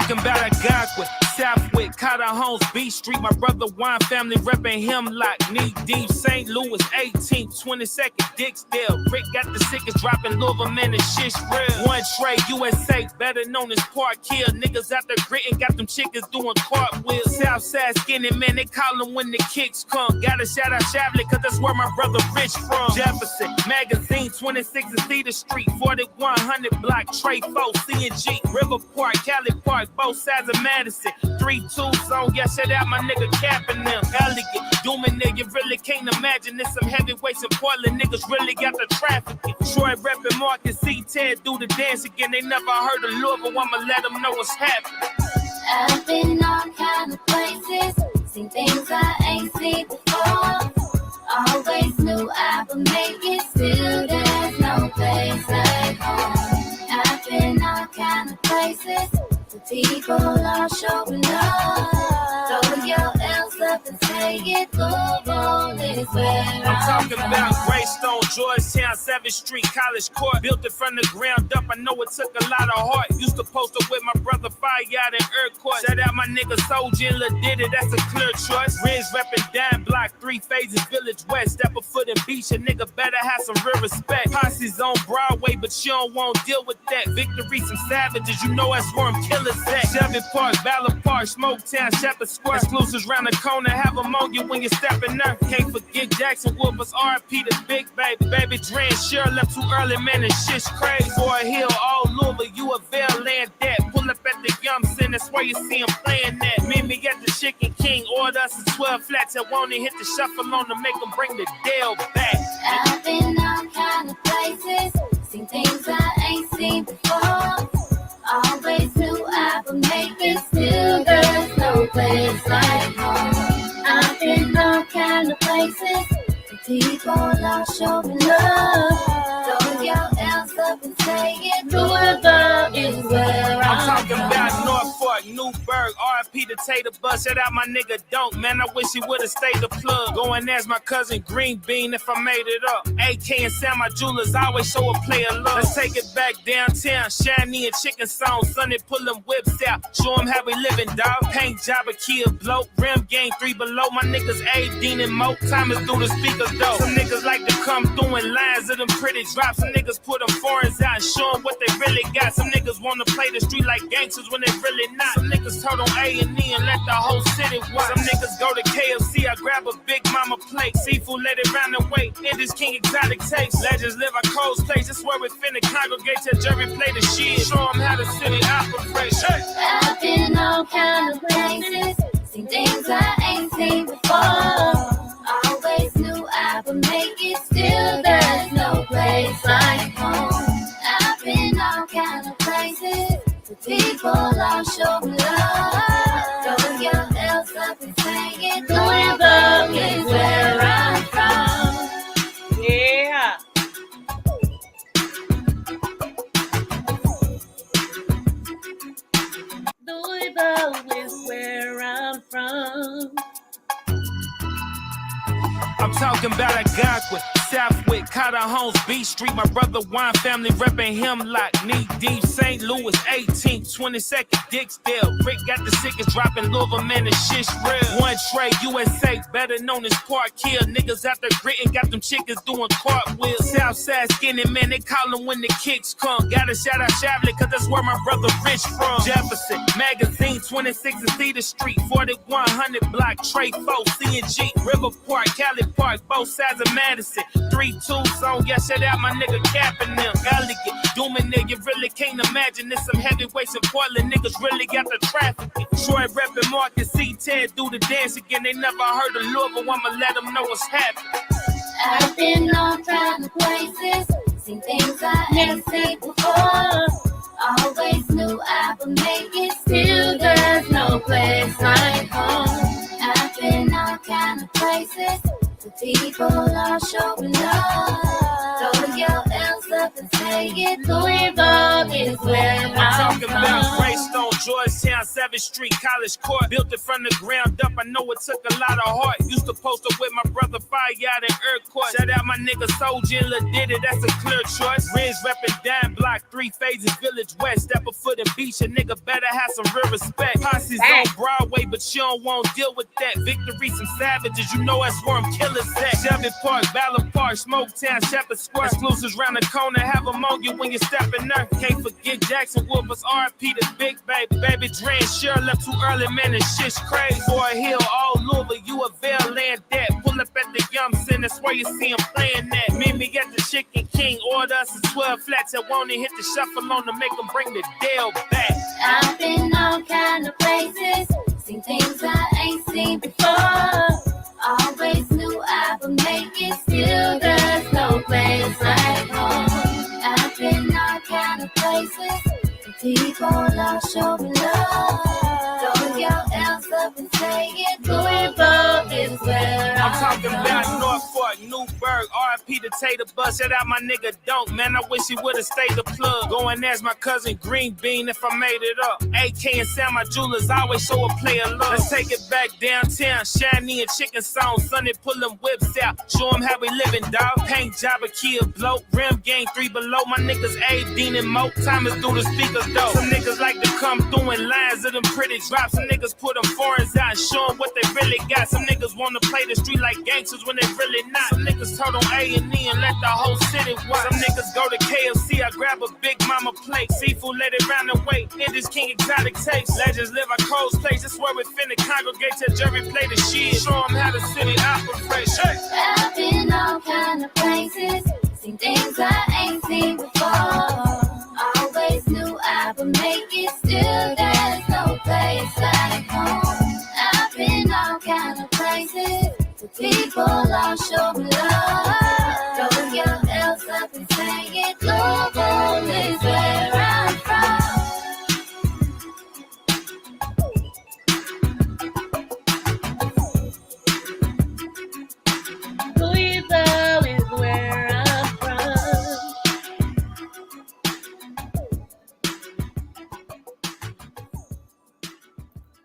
talking about Agagua, Southwick, Cotter Homes, B Street. My brother Wine family reppin' him like knee deep. St. Louis, 18th, 22nd, Dixdale. Rick got the sickest dropping Louisville, man, the shit's real. One Trey, USA, better known as Park Hill. Niggas out there gritting, got them chickens doing cartwheels. Southside skinny, man, they call them when the kicks come. Gotta shout out Shavli, cause that's where my brother Rich from. Jefferson, Magazine, 26 and Cedar Street, 4100 block, Trey 4, CNG, River Park, Cali Park, both sides of Madison. 3-2 zone, yeah, shout out my nigga capping them. Elegant, dooming nigga, really can't imagine this. Some heavyweights in Portland, niggas really got the trafficking. Troy reppin' Marcus, C10, do the dance again. They never heard of Louisville, I'ma let them know what's happening. I've been all kind of places, seen things I ain't seen before. Always knew I would make it, still there's no place like home. I've been all kind of places, the people are showing love. Throw your L's up and say it, Louisville is where I'm talking about Greystone, Georgetown, 7th Street, College Court. Built it from the ground up, I know it took a lot of heart. Used to post up with my brother Fire out in Urquhart. Shout out my nigga Soldier and Lil Diddy, that's a clear choice. Riz reppin' Dime Block, 3 Phases, Village West. Step a foot in beach, a nigga better have some real respect. Posse's on Broadway, but you don't want to deal with that. Victory, some savages, you know that's where I'm killers at. Shelby Park, Ballard Park, Smoketown, Shepherd Square. Exclusives round the corner, have them on you when you're stepping up. Can't forget Jackson Wooders, RP the big baby. Baby Dre and Cheryl left too early, man, this shit's crazy. Boy Hill, all Louisville, you a Vail land that. Pull up at the Yumson, that's where you see him playing that. Meet me at the Chicken King, order us a 12 flats. I want to hit the shuffle on to make them bring the Dale back. I've been all kind of places, seen things I ain't seen before. Always knew I would make it, still there's no place like home. I've been all kind of places, the people are showing love. Throw your L's up and say it, Louisville is where I'm talking about Norfolk, Newburgh, RP the Tater Bus. Shout out my nigga Don't, man, I wish he would've stayed the plug. Going as my cousin Green Bean if I made it up. AK and Sam, my jewelers always show a player love. Let's take it back downtown, Shiny and Chicken Song. Sonny pull them whips out, show them how we living, dog. Paint job, a kid bloke, Rim Gang 3 below. My niggas A, Dean and Mo, time is through the speakers though. Some niggas like to come through in lines of them pretty drops. Some niggas put them foreigns out and show them what they really got. Some niggas wanna play the street like gangsters when they really not. Some niggas told on A&E and let the whole city watch. Some niggas go to KFC, I grab a Big Mama plate. Seafood, let it round the way. It is King Exotic taste. Legends live our Cole's place. That's where we finna congregate till Jerry play the shit. Show them how the city operates. Hey. I've been all kind of places, seen things I ain't seen before. Always knew I would make it, still there's no place like home. I've been all kind of places, the people are showing love. Throw your L's up and say it, Louisville is where I'm from. Yeah. Louisville is where I'm from. I'm talking about Agagua, Southwick, Cotter Homes, B Street. My brother Wine family reppin' him like knee deep. St. Louis, 18th, 22nd, Dixdale. Rick got the sickest dropping Louisville, man, the shit's real. One Trey, USA, better known as Park Hill. Niggas out there gritting, got them chickens doing cartwheels. Southside skinny, man, they call them when the kicks come. Gotta shout out Shavli, cause that's where my brother Rich from. Jefferson, Magazine, 26 and Cedar Street, 4100 block, Trey 4, CNG, River Park, Cali Park, both sides of Madison. 3-2 zone, yeah, shout out my nigga capping them. Elegant, dooming nigga, really can't imagine this. Some heavyweights in Portland, niggas really got the trafficking. Troy reppin' Marcus, C10, do the dance again. They never heard of Louisville, I'ma let them know what's happening. I've been all kind of places, seen things I ain't seen before. Always knew I would make it, still there's no place like home. I've been all kind of places, the people are showing love. Throw your L's up and say it, Louisville is where I'm talking from. about Greystone, Georgetown, 7th Street, College Court. Built it from the ground up. I know it took a lot of heart. Used to post up with my brother Fire out in Court. Shout out my nigga Soldier and Lil Diddy, that's a clear choice. Riz reppin' Dime Block, 3 phases, Village West. Step a foot in beach, a nigga better have some real respect. Posse's on Broadway, but you don't want to deal with that. Victory, some savages, you know that's where I'm killers at. Shelby Park, Ballard Park, Smoketown, Shepherd Square. Exclusives round the corner, have them on you when you step in there. Can't forget Jackson Wolfers, RP the Big Baby. Baby Dre and Cheryl left too early, man, this shit's crazy. Boy Hill, all Louisville, you a Vail land that. Pull up at the Yum Center, that's where you see him playing that. Meet me at the Chicken King, order us a 12 flats. I want to hit the shuffle on to make them bring the Dale back. I've been all kind of places, seen things I ain't seen before. Always knew I would make it, still there's no place like home. I've been all kind of places, the people all show me love. Throw your hands up and say it, Louisville is where I'm talking about Norfolk, Newburgh, RP the Tater Bus. Shout out my nigga Donk, man, I wish he would've stayed the plug. Going as my cousin Green Bean if I made it up. AK and Sam, my jewelers always show a player love. Let's take it back downtown, Shiny and Chicken Song. Sunday pull them whips out, show them how we living, dog. Paint job a kid blow, Rim Gang 3 below. My niggas A, Dean and Mo, time is through the speakers though. Some niggas like to come through in lines of them pretty drops. Some niggas put them foreigns out and show them what they really got. Some niggas wanna play the street like gangsters when they really not. Some niggas told on A&E and let the whole city watch. Some niggas go to KFC, I grab a Big Mama plate. Seafood, let it round and wait. It is King Exotic taste. Legends live our Cole's place. That's where we finna congregate till Jerry play the shit. Show them how the city operates. Hey. I've been all kind of places, seen things I ain't seen before. Always knew I would make it, still there's no place like home. I've been all kind of places, the people all show me love. Throw your hands up and say it, Louisville is where I'm from. Louisville is where I'm from.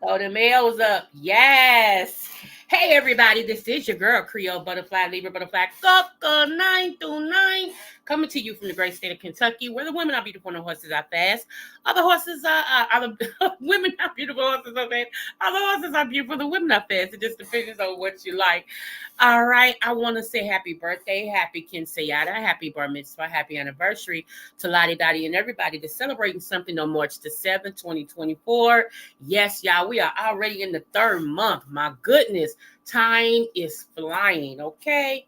Oh, the mail's up. Yes. Hey, everybody. This is your girl, Creole Butterfly, Libra Butterfly, Coco 929. Coming to you from the great state of Kentucky, where the women are beautiful and the horses are fast. Other horses are the women are beautiful, horses are fast. Other horses are beautiful, the women are fast. It just depends on what you like. All right, I want to say happy birthday, happy Quinceañera, happy bar mitzvah, happy anniversary to Lottie Dottie and everybody that's celebrating something on March the 7th, 2024. Yes, y'all, we are already in the 3rd month. My goodness, time is flying, okay?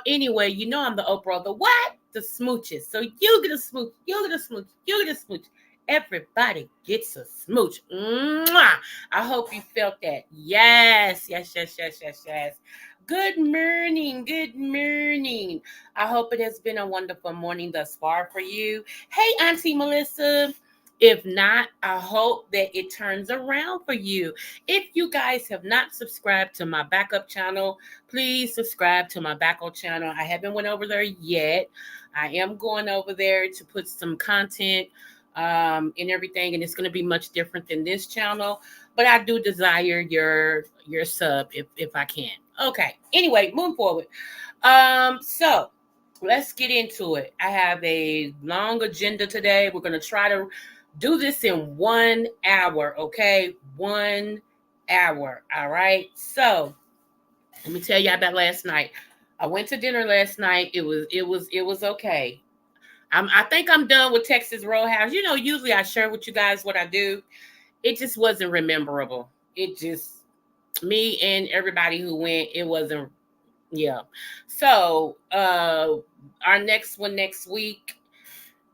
Anyway, you know I'm the Oprah of the what? The smooches. So you get a smooch, you get a smooch, you get a smooch. Everybody gets a smooch. Mwah! I hope you felt that. Yes. Good morning. Good morning. I hope it has been a wonderful morning thus far for you. Hey, Auntie Melissa. If not, I hope that it turns around for you. If you guys have not subscribed to my backup channel, please subscribe to my backup channel. I haven't went over there yet. I am going over there to put some content and everything, and it's going to be much different than this channel. But I do desire your sub if I can. Okay. Anyway, moving forward. So let's get into it. I have a long agenda today. We're going to try to do this in 1 hour, okay? 1 hour, all right? So let me tell you about last night. I went to dinner last night. It was okay. I think I'm done with Texas Roadhouse. You know, usually I share with you guys what I do. It just wasn't rememberable. It just, me and everybody who went, it wasn't, yeah. So our next one next week,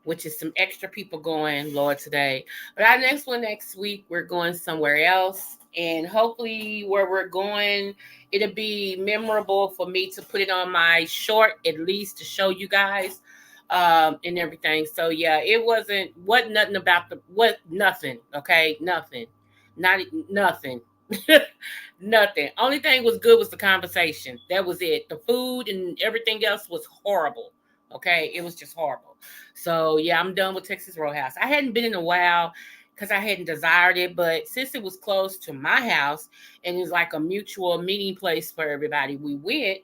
which is some extra people going, Lord, today. But our next one next week, we're going somewhere else. And hopefully where we're going, it'll be memorable for me to put it on my short, at least to show you guys and everything. So, yeah, it wasn't nothing about nothing, okay? Nothing. Nothing. Nothing. Only thing was good was the conversation. That was it. The food and everything else was horrible. Okay, it was just horrible. So yeah, I'm done with Texas Roadhouse. I hadn't been in a while, because I hadn't desired it. But since it was close to my house and it's like a mutual meeting place for everybody, we went.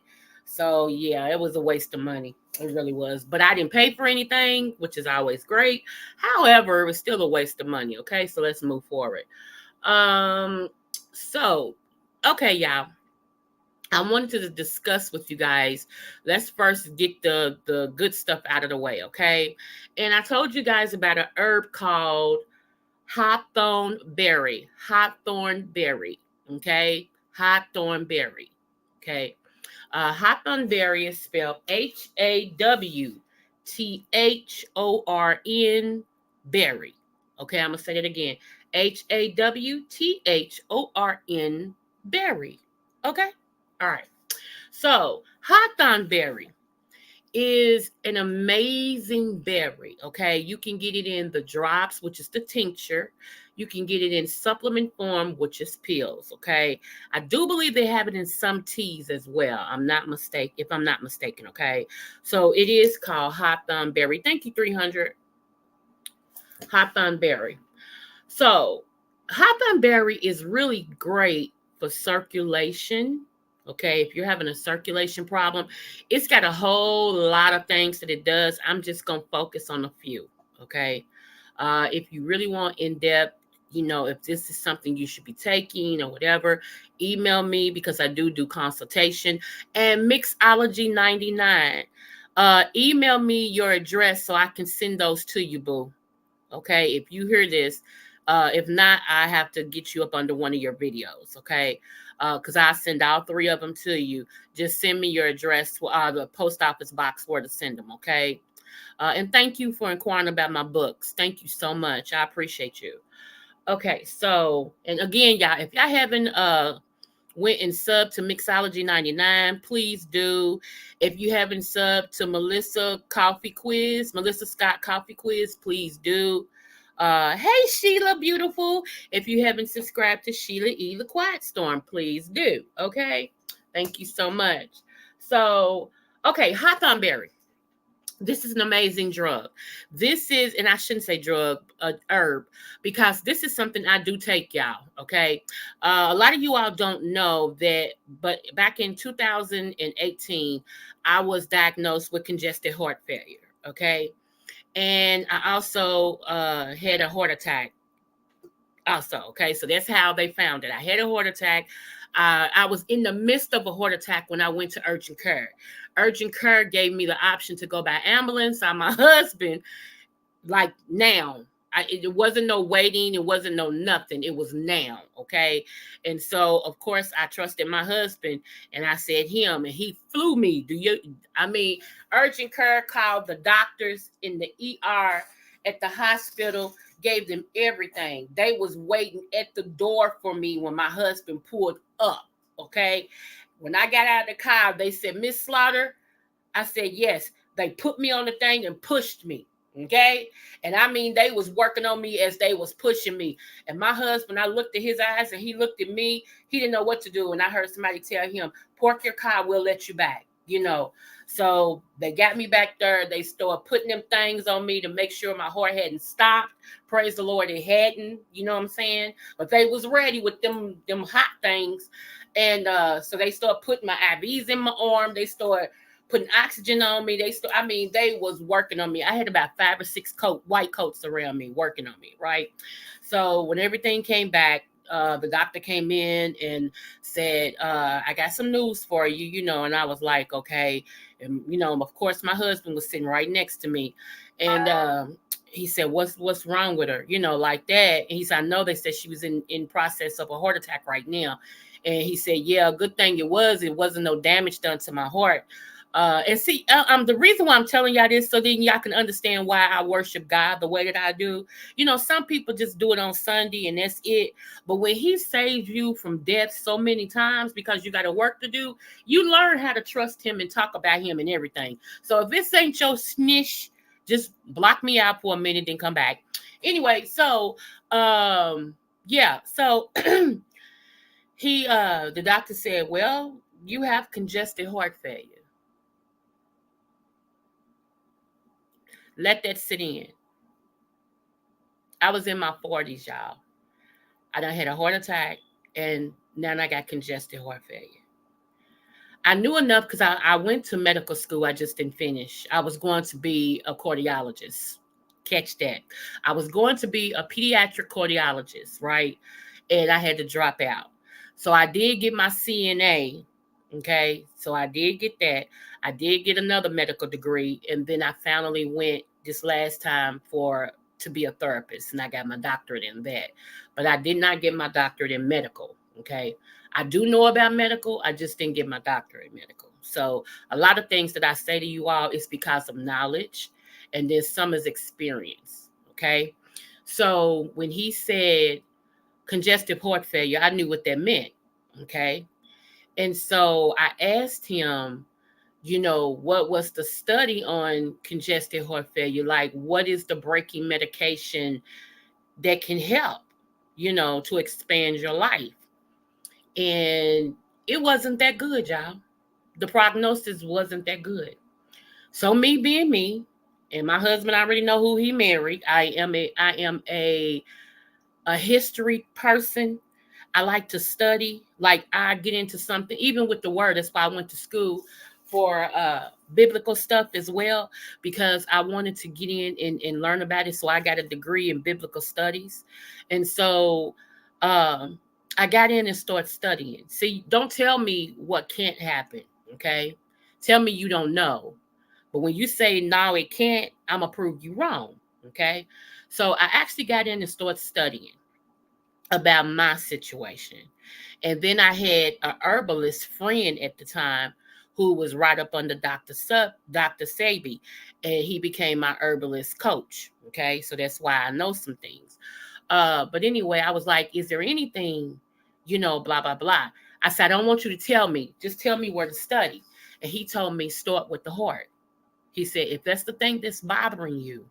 So yeah, it was a waste of money. It really was. But I didn't pay for anything, which is always great. However, it was still a waste of money. Okay, so let's move forward. So okay, y'all. I wanted to discuss with you guys. Let's first get the good stuff out of the way, okay? And I told you guys about an herb called Hawthorn berry. Hawthorn berry, okay? Hawthorn berry, okay? Hawthorn berry is spelled Hawthorn berry. Okay, I'm gonna say it again. Hawthorn berry. Okay, all right. So Hawthorn berry is an amazing berry. Okay, you can get it in the drops, which is the tincture. You can get it in supplement form, which is pills. Okay, I do believe they have it in some teas as well. If I'm not mistaken. Okay, so it is called Hawthorn berry. Thank you, 300. Hawthorn berry. So Hawthorn berry is really great for circulation. Okay, if you're having a circulation problem, it's got a whole lot of things that it does. I'm just gonna focus on a few. Okay, if you really want in depth, if this is something you should be taking or whatever, email me because I do consultation. And Mixology 99, email me your address so I can send those to you, boo. Okay, if you hear this, if not, I have to get you up under one of your videos. Okay, because I send all three of them to you. Just send me your address, the post office box where to send them. Okay, and thank you for inquiring about my books. Thank you so much. I appreciate you. Okay, so and again, y'all, if y'all haven't went and subbed to Mixology 99, please do. If you haven't subbed to Melissa Scott Coffee Quiz, please do. Hey Sheila Beautiful. If you haven't subscribed to Sheila E. The Quiet Storm, please do. Okay. Thank you so much. So, okay, Hawthorn berry. This is an amazing drug. This is, and I shouldn't say drug, herb, because this is something I do take, y'all. Okay. A lot of you all don't know that, but back in 2018, I was diagnosed with congestive heart failure. Okay. And I also had a heart attack. Also, okay. So that's how they found it. I had a heart attack. I was in the midst of a heart attack when I went to urgent care. Urgent care gave me the option to go by ambulance. My husband, like now, it wasn't no waiting. It wasn't no nothing. It was now. Okay. And so, of course, I trusted my husband and I said him and he flew me. Urgent care called the doctors in the ER at the hospital, gave them everything. They was waiting at the door for me when my husband pulled up. Okay. When I got out of the car, they said, Miss Slaughter. I said, yes. They put me on the thing and pushed me. Okay. And they was working on me as they was pushing me. And my husband, I looked at his eyes and he looked at me. He didn't know what to do. And I heard somebody tell him, park your car, we'll let you back. So they got me back there. They started putting them things on me to make sure my heart hadn't stopped. Praise the Lord, it hadn't. You know what I'm saying? But they was ready with them hot things. And so they started putting my IVs in my arm. They started putting oxygen on me. They was working on me. I had about 5 or 6 white coats around me working on me, right? So when everything came back, the doctor came in and said, I got some news for you, and I was like, okay. And, of course, my husband was sitting right next to me. And he said, what's wrong with her? Like that. And he said, I know they said she was in process of a heart attack right now. And he said, yeah, good thing it wasn't no damage done to my heart. And see, the reason why I'm telling y'all this, so then y'all can understand why I worship God the way that I do. Some people just do it on Sunday and that's it. But when he saves you from death so many times because you got a work to do, you learn how to trust him and talk about him and everything. So if this ain't your snish, just block me out for a minute, then come back. Anyway, so yeah, so the doctor said, well, you have congestive heart failure. Let that sit in. I was in my 40s, y'all. I done had a heart attack, and now I got congestive heart failure. I knew enough because I went to medical school. I just didn't finish. I was going to be a cardiologist. Catch that. I was going to be a pediatric cardiologist, right? And I had to drop out. So I did get my CNA. Okay. So I did get that. I did get another medical degree. And then I finally went this last time to be a therapist. And I got my doctorate in that. But I did not get my doctorate in medical. Okay. I do know about medical. I just didn't get my doctorate in medical. So a lot of things that I say to you all is because of knowledge, and then some is experience. Okay. So when he said congestive heart failure, I knew what that meant. Okay. And so I asked him, what was the study on congestive heart failure? Like, what is the breaking medication that can help, to expand your life? And it wasn't that good, y'all. The prognosis wasn't that good. So me being me, and my husband, I already know who he married. I am a history person. I like to study. Like, I get into something, even with the word. That's why I went to school for biblical stuff as well, because I wanted to get in and learn about it. So I got a degree in biblical studies. And so I got in and started studying. See, don't tell me what can't happen, okay? Tell me you don't know. But when you say, no, it can't, I'm going to prove you wrong, okay? So I actually got in and started studying about my situation. And then I had an herbalist friend at the time who was right up under Dr. Sabi, and he became my herbalist coach, okay? So that's why I know some things. But anyway, I was like, is there anything, blah, blah, blah. I said, I don't want you to tell me. Just tell me where to study. And he told me, start with the heart. He said, if that's the thing that's bothering you,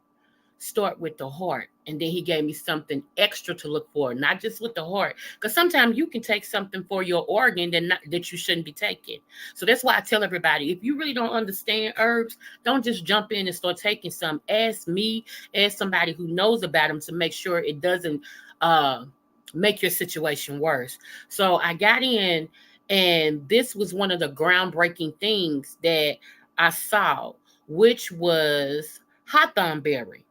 start with the heart. And then he gave me something extra to look for, not just with the heart. Because sometimes you can take something for your organ that you shouldn't be taking. So that's why I tell everybody, if you really don't understand herbs, don't just jump in and start taking some. Ask me, ask somebody who knows about them to make sure it doesn't make your situation worse. So I got in, and this was one of the groundbreaking things that I saw, which was Hawthorn berry.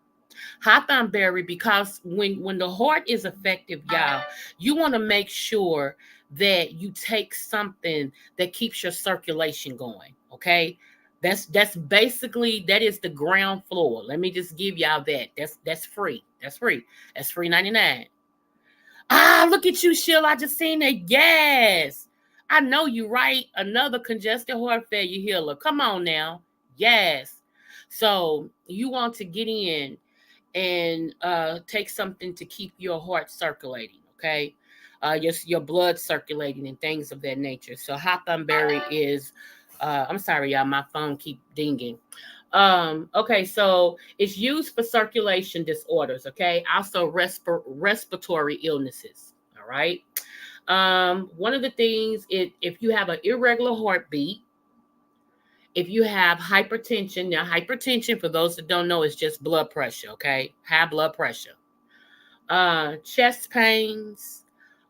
Hawthorn berry, because when the heart is effective, y'all, you want to make sure that you take something that keeps your circulation going. Okay. That's basically, that is the ground floor. Let me just give y'all that. That's free. That's free. That's free 99. Ah, look at you, Sheila. I just seen that. Yes. I know you, right? Another congestive heart failure healer. Come on now. Yes. So you want to get in and take something to keep your heart circulating, okay? Your blood circulating and things of that nature. So Hawthorn berry is, I'm sorry, y'all, my phone keep dinging. Okay, so it's used for circulation disorders, okay? Also respiratory illnesses, all right? One of the things, if you have an irregular heartbeat, if you have hypertension, now hypertension, for those that don't know, is just blood pressure, okay? High blood pressure. Chest pains,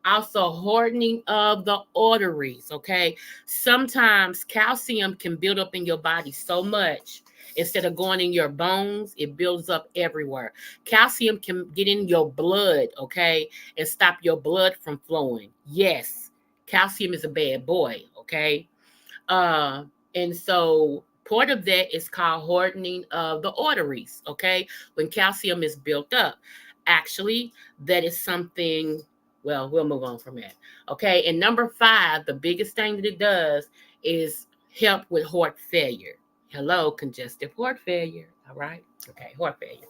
also hardening of the arteries, okay? Sometimes calcium can build up in your body so much, instead of going in your bones, it builds up everywhere. Calcium can get in your blood, okay, and stop your blood from flowing. Yes, calcium is a bad boy, okay? Uh, and so part of that is called hardening of the arteries, okay? When calcium is built up. Actually, that is something, well, we'll move on from that. Okay, and number 5, the biggest thing that it does is help with heart failure. Hello, congestive heart failure. All right, okay, heart failure.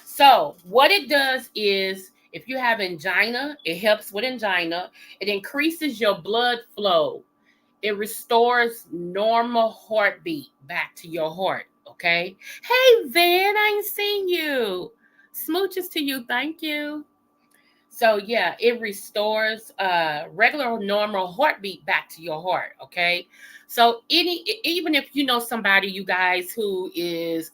So what it does is, if you have angina, it helps with angina. It increases your blood flow. It restores normal heartbeat back to your heart, okay? Hey, Van, I ain't seen you. Smooches to you, thank you. So, yeah, it restores regular normal heartbeat back to your heart, okay? So, even if you know somebody, you guys, who is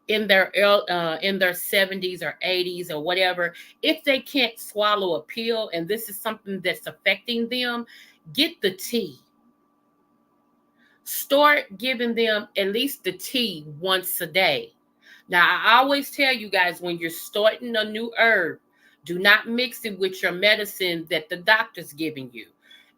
in their 70s or 80s or whatever, if they can't swallow a pill and this is something that's affecting them, get the tea. Start giving them at least the tea once a day. Now, I always tell you guys, when you're starting a new herb, do not mix it with your medicine that the doctor's giving you.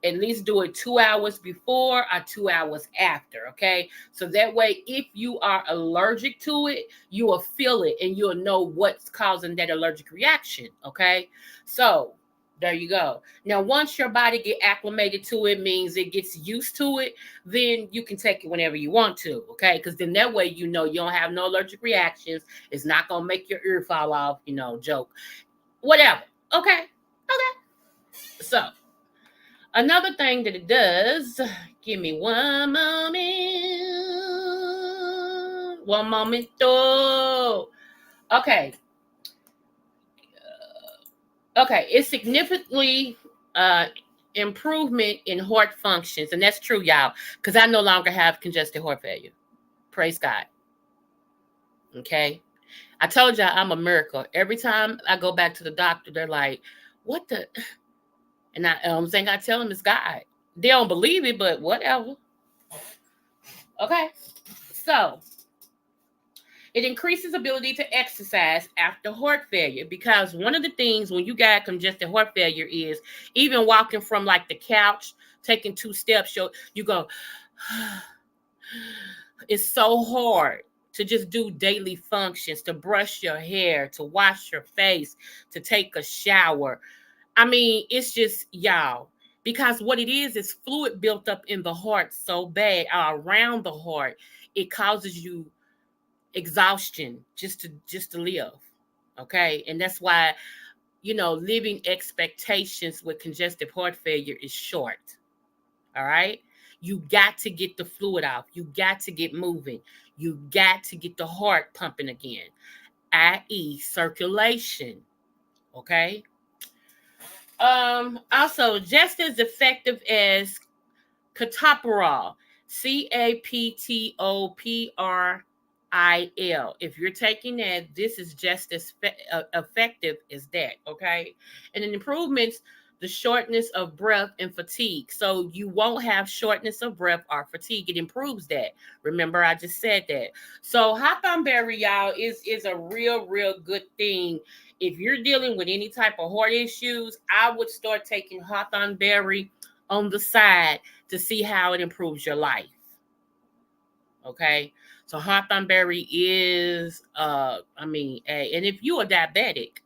At least do it 2 hours before or 2 hours after, okay? So that way, if you are allergic to it, you will feel it and you'll know what's causing that allergic reaction, okay? So there you go. Now, once your body get acclimated to it, means it gets used to it, then you can take it whenever you want to, okay? Because then that way you know you don't have no allergic reactions. It's not going to make your ear fall off, joke. Whatever, okay? Okay. So, another thing that it does, give me one moment. One moment, though. Okay. Okay, it's significantly improvement in heart functions. And that's true, y'all, because I no longer have congestive heart failure. Praise God. Okay. I told y'all I'm a miracle. Every time I go back to the doctor, they're like, what the? And I tell them it's God. They don't believe it, but whatever. Okay. So it increases ability to exercise after heart failure, because one of the things when you got congestive heart failure is even walking from like the couch, taking 2 steps, you go, it's so hard to just do daily functions, to brush your hair, to wash your face, to take a shower. I mean, it's just, y'all, because what it is fluid built up in the heart so bad, around the heart, it causes you exhaustion just to live. Okay. And that's why, living expectations with congestive heart failure is short. All right. You got to get the fluid out. You got to get moving. You got to get the heart pumping again, i.e. circulation. Okay. Also, just as effective as Captopril, Captopril. If you're taking that, this is just as effective as that, okay? And it improvements the shortness of breath and fatigue. So you won't have shortness of breath or fatigue. It improves that. Remember, I just said that. So hawthorn berry, y'all, is a real, real good thing. If you're dealing with any type of heart issues, I would start taking hawthorn berry on the side to see how it improves your life. Okay, so hawthorn berry is, and if you are diabetic,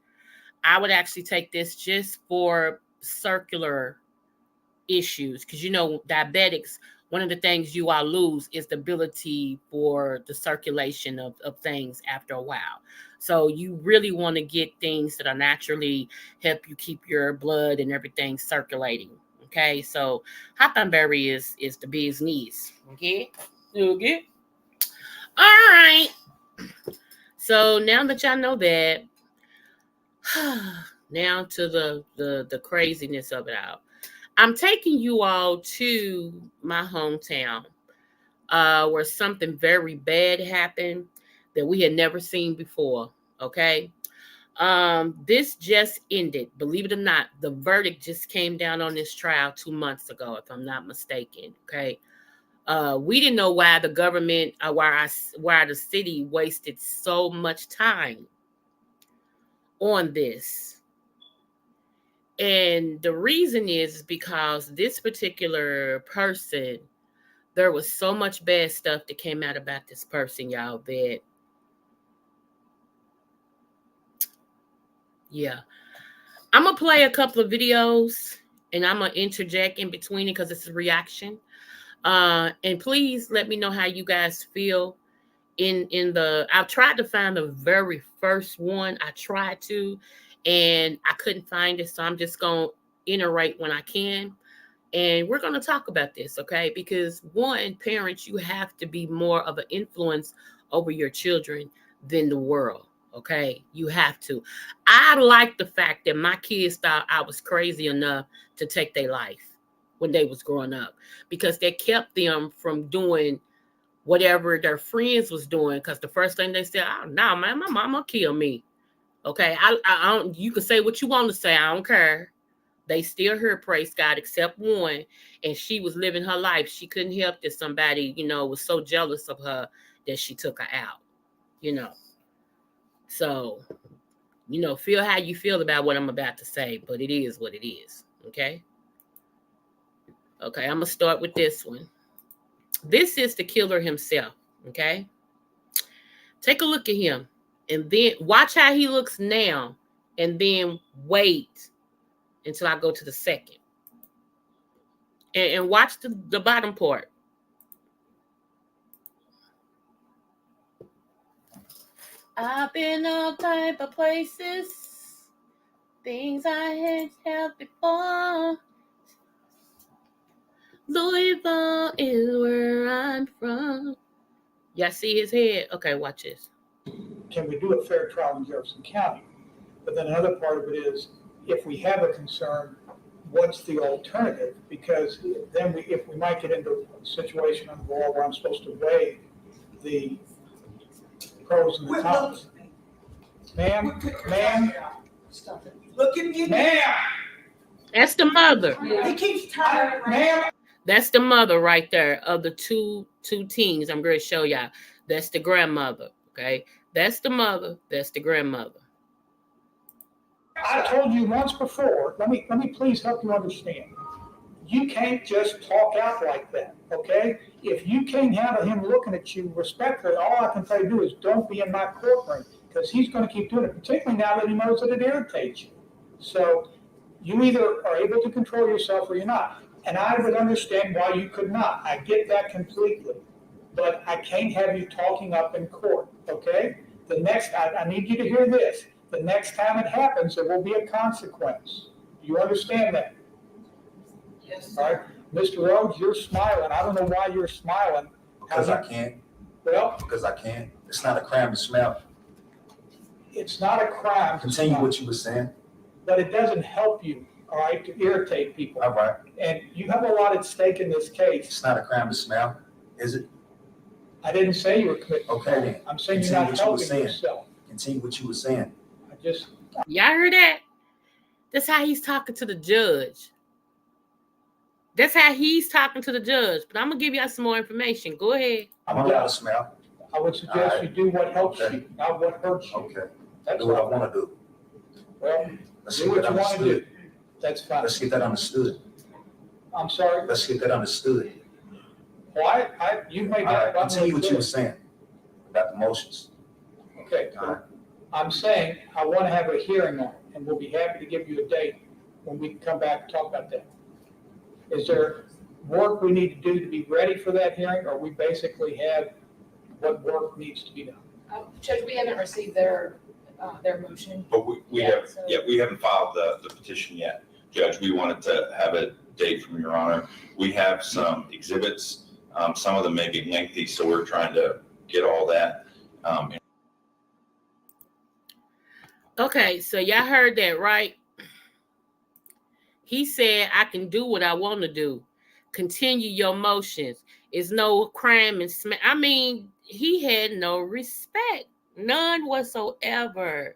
I would actually take this just for circular issues, because diabetics, one of the things you all lose is the ability for the circulation of things after a while. So you really want to get things that are naturally help you keep your blood and everything circulating. Okay, so hawthorn berry is the bee's knees. Okay. All right. So now that y'all know that, now to the craziness of it all. I'm taking you all to my hometown, where something very bad happened that we had never seen before. Okay. This just ended. Believe it or not, the verdict just came down on this trial 2 months ago, if I'm not mistaken. Okay. We didn't know why the government, why the city wasted so much time on this. And the reason is because this particular person, there was so much bad stuff that came out about this person, y'all, that, yeah. I'm going to play a couple of videos and I'm going to interject in between it because it's a reaction. And please let me know how you guys feel. I've tried to find the very first one. I tried to, and I couldn't find it. So I'm just going to iterate when I can. And we're going to talk about this, okay? Because one, parents, you have to be more of an influence over your children than the world, okay? You have to. I like the fact that my kids thought I was crazy enough to take their life when they was growing up, because they kept them from doing whatever their friends was doing. Because the first thing they said, oh, no, man, my mama kill me. Okay, I don't. You can say what you want to say. I don't care. They still heard, praise God, except one, and she was living her life. She couldn't help that somebody, was so jealous of her that she took her out. So, feel how you feel about what I'm about to say, but it is what it is. Okay. Okay, I'm gonna start with this one. This is the killer himself. Okay. Take a look at him, and then watch how he looks now, and then wait until I go to the second. And watch the bottom part. I've been all type of places, things I had held before. Louisville is where I'm from. Y'all see his head? Okay, watch this. Can we do a fair trial in Jefferson County? But then another part of it is, if we have a concern, what's the alternative? Because then if we might get into a situation on the law where I'm supposed to weigh the pros and the cons. Ma'am, Stop it. Look at me, ma'am. That's the mother. He keeps telling me, Ma'am. That's the mother right there of the two teens. I'm going to show y'all. That's the grandmother. Okay, that's the mother. That's the grandmother. I told you once before. Let me please help you understand. You can't just talk out like that, okay? If you can't handle him looking at you respectfully, all I can tell you to do is don't be in my courtroom, because he's going to keep doing it, particularly now that he knows that it irritates you. So you either are able to control yourself or you're not. And I would understand why you could not. I get that completely. But I can't have you talking up in court, okay? I need you to hear this. The next time it happens, there will be a consequence. You understand that? yes, All right, Mr. Rhodes, you're smiling. I don't know why you're smiling. Because I can't. Well, Because I can't. It's not a crime to smell. it's not a crime. to Continue smile, what you were saying. But it doesn't help you, all right, to irritate people. All right. And you have a lot at stake in this case. It's not a crime to smell, is it? I didn't say you were committing. Okay, crime. then. I'm saying you're Continue not what you were helping saying. yourself. Continue what you were saying. Y'all heard that? That's how he's talking to the judge. That's how he's talking to the judge. But I'm going to give y'all some more information. Go ahead. I'm allowed to smell. I would suggest you do what helps Okay. you, not what hurts you. Okay. That's Do what I all. want to do. Well, Let's do get what that you want to do. understood. That's fine. Let's get that understood. I'm sorry. Let's get that understood. Well, you made All that right. abundantly Continue what you clear. were saying about the motions. Okay. All right. I'm saying I want to have a hearing on it, and we'll be happy to give you a date when we can come back and talk about that. Is there work we need to do to be ready for that hearing, or we basically have what work needs to be done? Judge, we haven't received their motion. But we Yeah, have, so- we haven't filed the petition yet. Judge, we wanted to have a date from Your Honor. We have some exhibits. Some of them may be lengthy, so we're trying to get all that. Okay, so y'all heard that, right? He said, I can do what I want to do. Continue your motions. It's no crime and I mean, he had no respect. None whatsoever.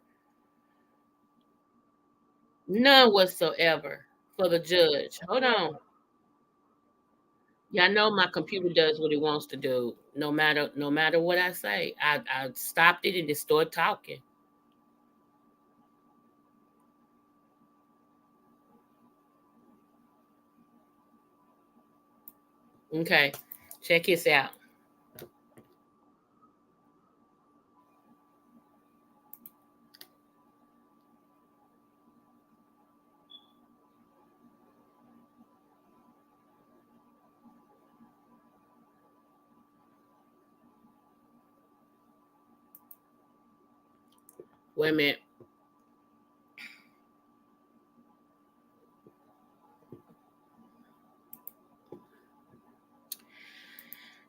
None whatsoever for the judge. Hold on. Y'all know my computer does what it wants to do. No matter what I say. I stopped it and it started talking. Okay, check this out. Wait a minute.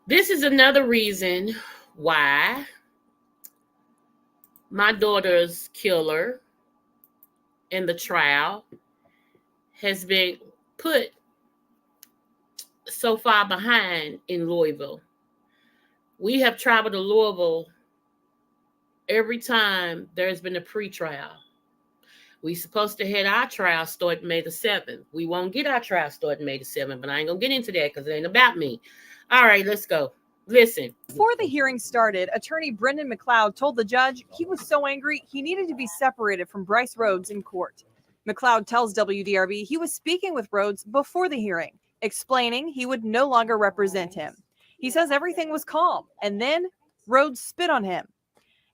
This is another reason why my daughter's killer in the trial has been put so far behind in Louisville. we have traveled to Louisville every time there's been a pre-trial. We supposed to had our trial start May the 7th. We won't get our trial starting May the 7th, but I ain't gonna get into that because it ain't about me. All right, let's go. Listen. Before the hearing started, attorney Brendan McLeod told the judge he was so angry he needed to be separated from Bryce Rhodes in court. McLeod tells WDRB he was speaking with Rhodes before the hearing, explaining he would no longer represent him. He says everything was calm, and then Rhodes spit on him.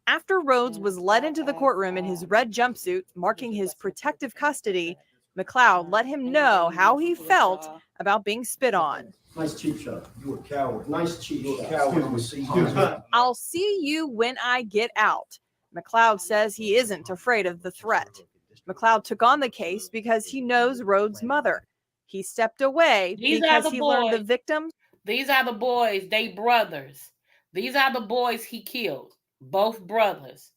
After Rhodes was led into the courtroom in his red jumpsuit, marking his protective custody, McLeod let him know how he felt about being spit on. Nice cheap shot. You a coward. Nice cheap shot. I'll see you when I get out. McLeod says he isn't afraid of the threat. McLeod took on the case because he knows Rhodes' mother. He stepped away because he learned the victims. These are the boys, they brothers. These are the boys he killed, both brothers.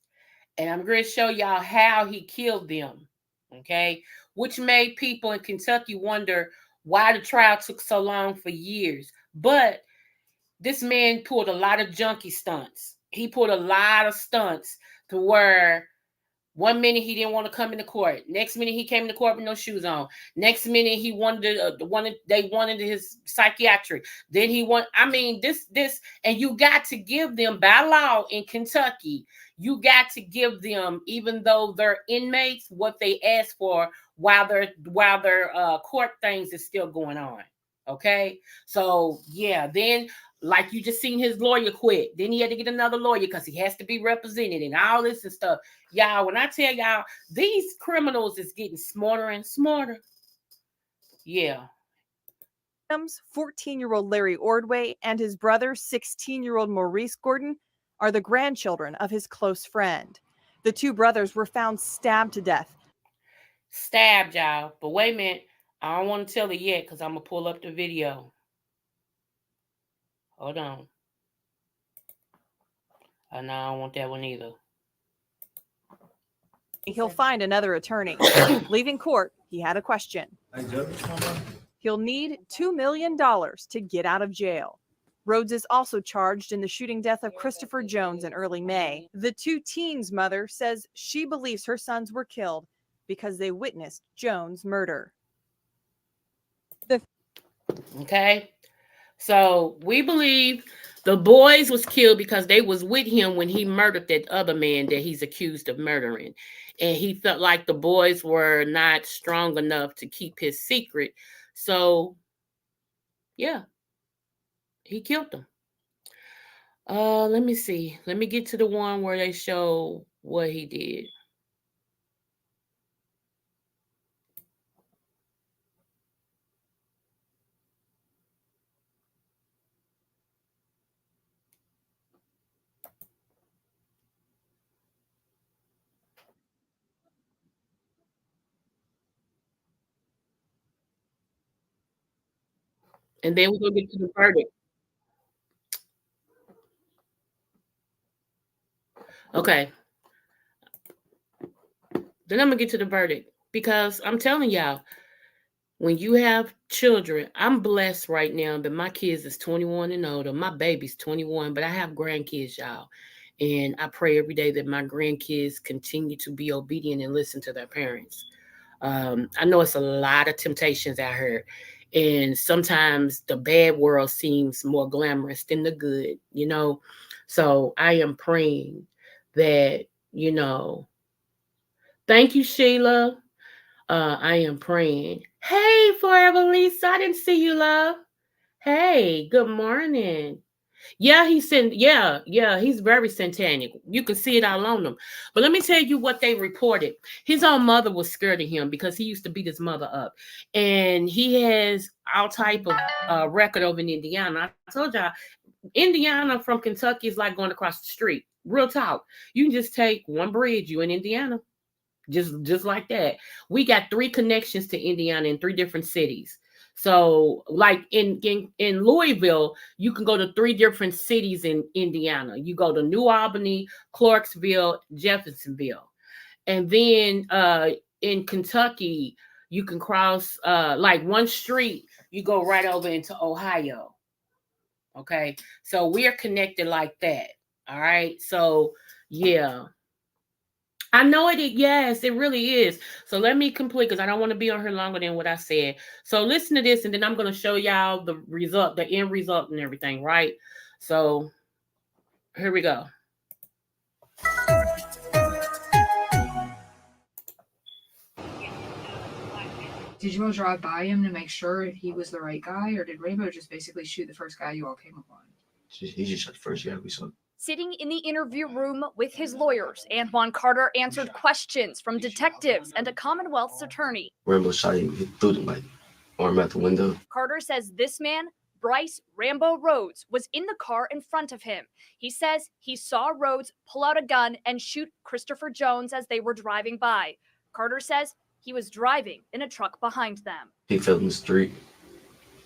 And I'm going to show y'all how he killed them, okay? Which made people in Kentucky wonder why the trial took so long for years. But this man pulled a lot of junkie stunts. He pulled a lot of stunts to where one minute he didn't want to come into court. Next minute he came into court with no shoes on. Next minute he they wanted his psychiatric. Then this, and you got to give them by law in Kentucky. You got to give them, even though they're inmates, what they ask for while their court things is still going on. Okay, so yeah, then. Like you just seen his lawyer quit. Then he had to get another lawyer because he has to be represented and all this and stuff. Y'all, when I tell y'all, these criminals is getting smarter and smarter. Yeah. 14-year-old Larry Ordway and his brother, 16-year-old Maurice Gordon, are the grandchildren of his close friend. The two brothers were found stabbed to death. Stabbed, y'all. But wait a minute. I don't want to tell it yet because I'm going to pull up the video. Hold on. No, I don't want that one either. He'll find another attorney. Leaving court, he had a question. He'll need $2 million to get out of jail. Rhodes is also charged in the shooting death of Christopher Jones in early May. The two teens' mother says she believes her sons were killed because they witnessed Jones' murder. Okay. So we believe the boys was killed because they was with him when he murdered that other man that he's accused of murdering. And he felt like the boys were not strong enough to keep his secret. So, yeah, he killed them. Let me see. Let me get to the one where they show what he did. And then we're going to get to the verdict. Okay. Then I'm going to get to the verdict because I'm telling y'all, when you have children, I'm blessed right now that my kids is 21 and older. My baby's 21, but I have grandkids, y'all. And I pray every day that my grandkids continue to be obedient and listen to their parents. I know it's a lot of temptations out here. And sometimes the bad world seems more glamorous than the good, you know. So I am praying that, you know, thank you, Sheila. I am praying. Hey, Forever Lisa, I didn't see you, love. Hey, good morning. Yeah, he's very satanic. You can see it all on him. But let me tell you what they reported. His own mother was scared of him because he used to beat his mother up. And he has all type of record over in Indiana. I told y'all, Indiana from Kentucky is like going across the street. Real talk. You can just take one bridge, you in Indiana. Just like that. We got 3 connections to Indiana in 3 different cities. So like in Louisville, you can go to 3 different cities in Indiana. You go to New Albany, Clarksville, Jeffersonville. And then in Kentucky, you can cross like one street, you go right over into Ohio. Okay. So we are connected like that. All right. So yeah. I know it. Yes, it really is. So let me complete because I don't want to be on here longer than what I said. So listen to this, and then I'm going to show y'all the result, the end result, and everything. Right. So here we go. Did you all drive by him to make sure if he was the right guy, or did Rainbow just basically shoot the first guy you all came upon? He just shot the first guy we saw. Sitting in the interview room with his lawyers, Antoine Carter answered questions from detectives and a Commonwealth's attorney. Rambo shot him, he threw the arm out the window. Carter says this man, Bryce Rambo Rhodes, was in the car in front of him. He says he saw Rhodes pull out a gun and shoot Christopher Jones as they were driving by. Carter says he was driving in a truck behind them. He fell in the street,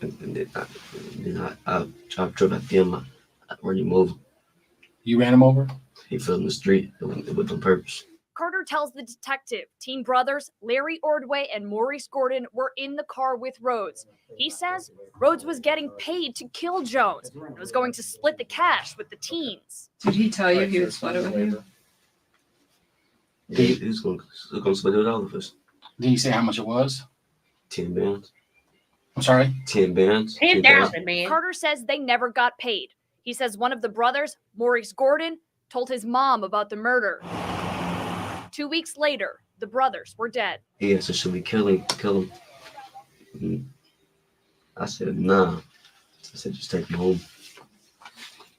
and then I drove at them. I ran him over. You ran him over? He fell in the street. It was on purpose. Carter tells the detective teen brothers Larry Ordway and Maurice Gordon were in the car with Rhodes. He says Rhodes was getting paid to kill Jones and was going to split the cash with the teens. Did he tell you he would split it with you? He was going to split it with all of us. Did he say how much it was? 10 bands. I'm sorry? 10 bands. 10,000, man. Carter says they never got paid. He says one of the brothers, Maurice Gordon, told his mom about the murder. 2 weeks later, the brothers were dead. He asked us, should we kill him? And I said, nah. I said, just take him home.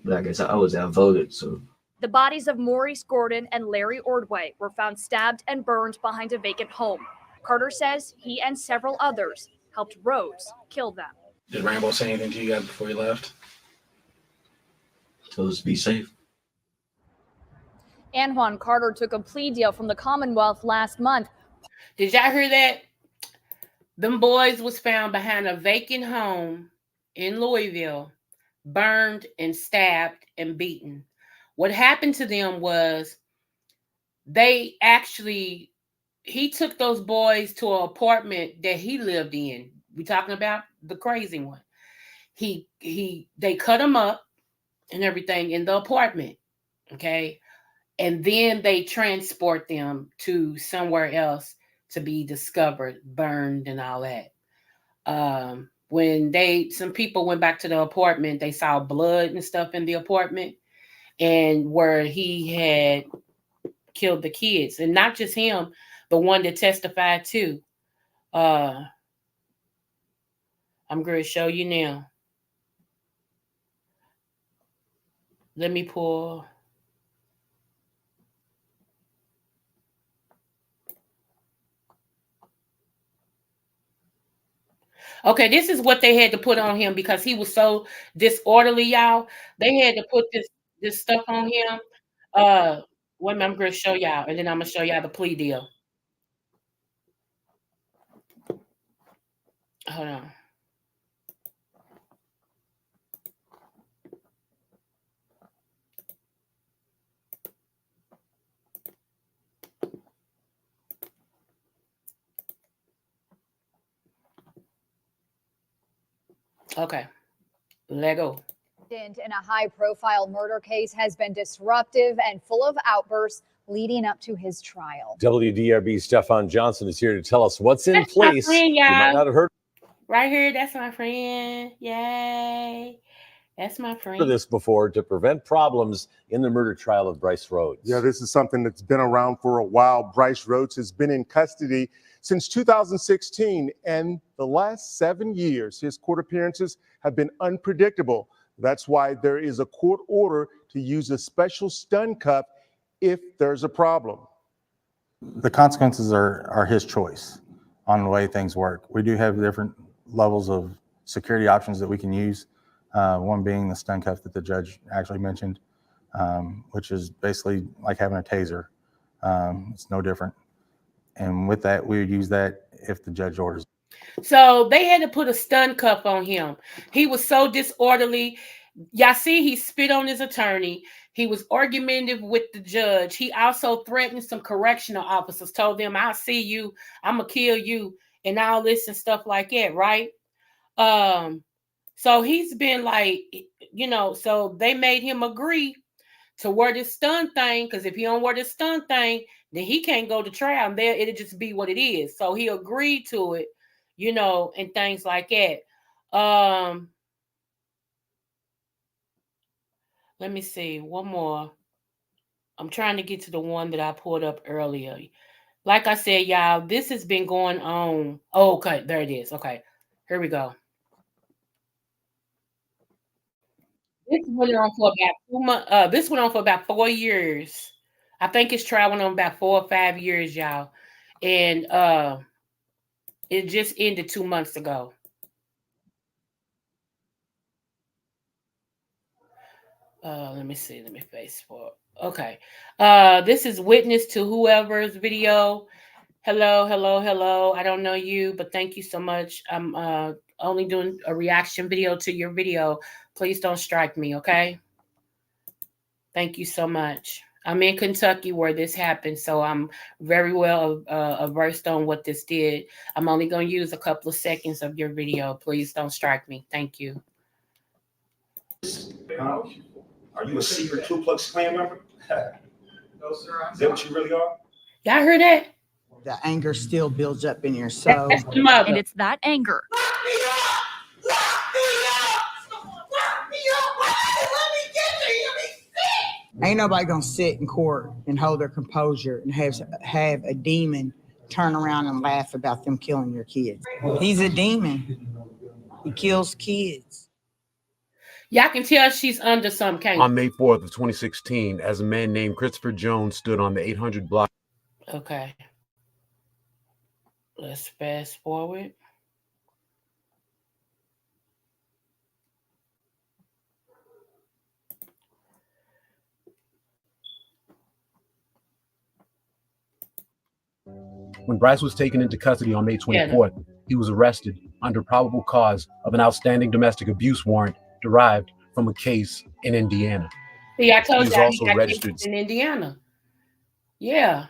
But I guess I was outvoted, so. The bodies of Maurice Gordon and Larry Ordway were found stabbed and burned behind a vacant home. Carter says he and several others helped Rhodes kill them. Did Rambo say anything to you guys before he left? He told us to be safe. Antoine Carter took a plea deal from the Commonwealth last month. Did y'all hear that? Them boys was found behind a vacant home in Louisville, burned and stabbed and beaten. What happened to them was he took those boys to an apartment that he lived in. We talking about the crazy one. They cut them up and everything in the apartment, okay? And then they transport them to somewhere else to be discovered, burned and all that. When some people went back to the apartment, they saw blood and stuff in the apartment and where he had killed the kids. And not just him, the one that testified too. I'm going to show you now. Let me pull. Okay, this is what they had to put on him because he was so disorderly, y'all. They had to put this stuff on him. Wait a minute, I'm going to show y'all, and then I'm going to show y'all the plea deal. Hold on. Okay, let go. In a high-profile murder case has been disruptive and full of outbursts leading up to his trial. WDRB's Stefan Johnson is here to tell us what's in place. Friend, you might not have heard right here. That's my friend. Yay. That's my friend. This before to prevent problems in the murder trial of Bryce Rhodes. Yeah, this is something that's been around for a while. Bryce Rhodes has been in custody since 2016, and the last 7 years, his court appearances have been unpredictable. That's why there is a court order to use a special stun cuff if there's a problem. The consequences are his choice on the way things work. We do have different levels of security options that we can use. One being the stun cuff that the judge actually mentioned, which is basically like having a taser. It's no different. And with that, we would use that if the judge orders. So they had to put a stun cuff on him. He was so disorderly. Y'all see, he spit on his attorney. He was argumentative with the judge. He also threatened some correctional officers, told them, I'll see you, I'm going to kill you, and all this and stuff like that, right? So he's been like, so they made him agree to wear this stun thing, because if he don't wear this stun thing, then he can't go to trial, and there it'll just be what it is. So he agreed to it, and things like that. Let me see one more. I'm trying to get to the one that I pulled up earlier. Like I said, y'all, this has been going on. Oh, okay, there it is. Okay, here we go. This went on for about 2 months. This went on for about 4 years. I think his trial went on about 4 or 5 years, y'all, and it just ended 2 months ago. Let me see. Let me Facebook. Okay. This is witness to whoever's video. Hello, hello, hello. I don't know you, but thank you so much. I'm only doing a reaction video to your video. Please don't strike me, okay? Thank you so much. I'm in Kentucky where this happened, so I'm very well versed on what this did. I'm only going to use a couple of seconds of your video. Please don't strike me. Thank you. Are you a secret Ku Klux Klan member? No, sir. Is that what you really are? Y'all heard that? The anger still builds up in your soul. And it's that anger Ain't nobody gonna sit in court and hold their composure and have a demon turn around and laugh about them killing your kids. He's a demon. He kills kids. Y'all can tell she's under some kind. On May 4th of 2016, as a man named Christopher Jones stood on the 800 block. Okay. Let's fast forward. When Bryce was taken into custody on May 24th, he was arrested under probable cause of an outstanding domestic abuse warrant derived from a case in Indiana. See, I told you also he got registered cases in Indiana. Yeah.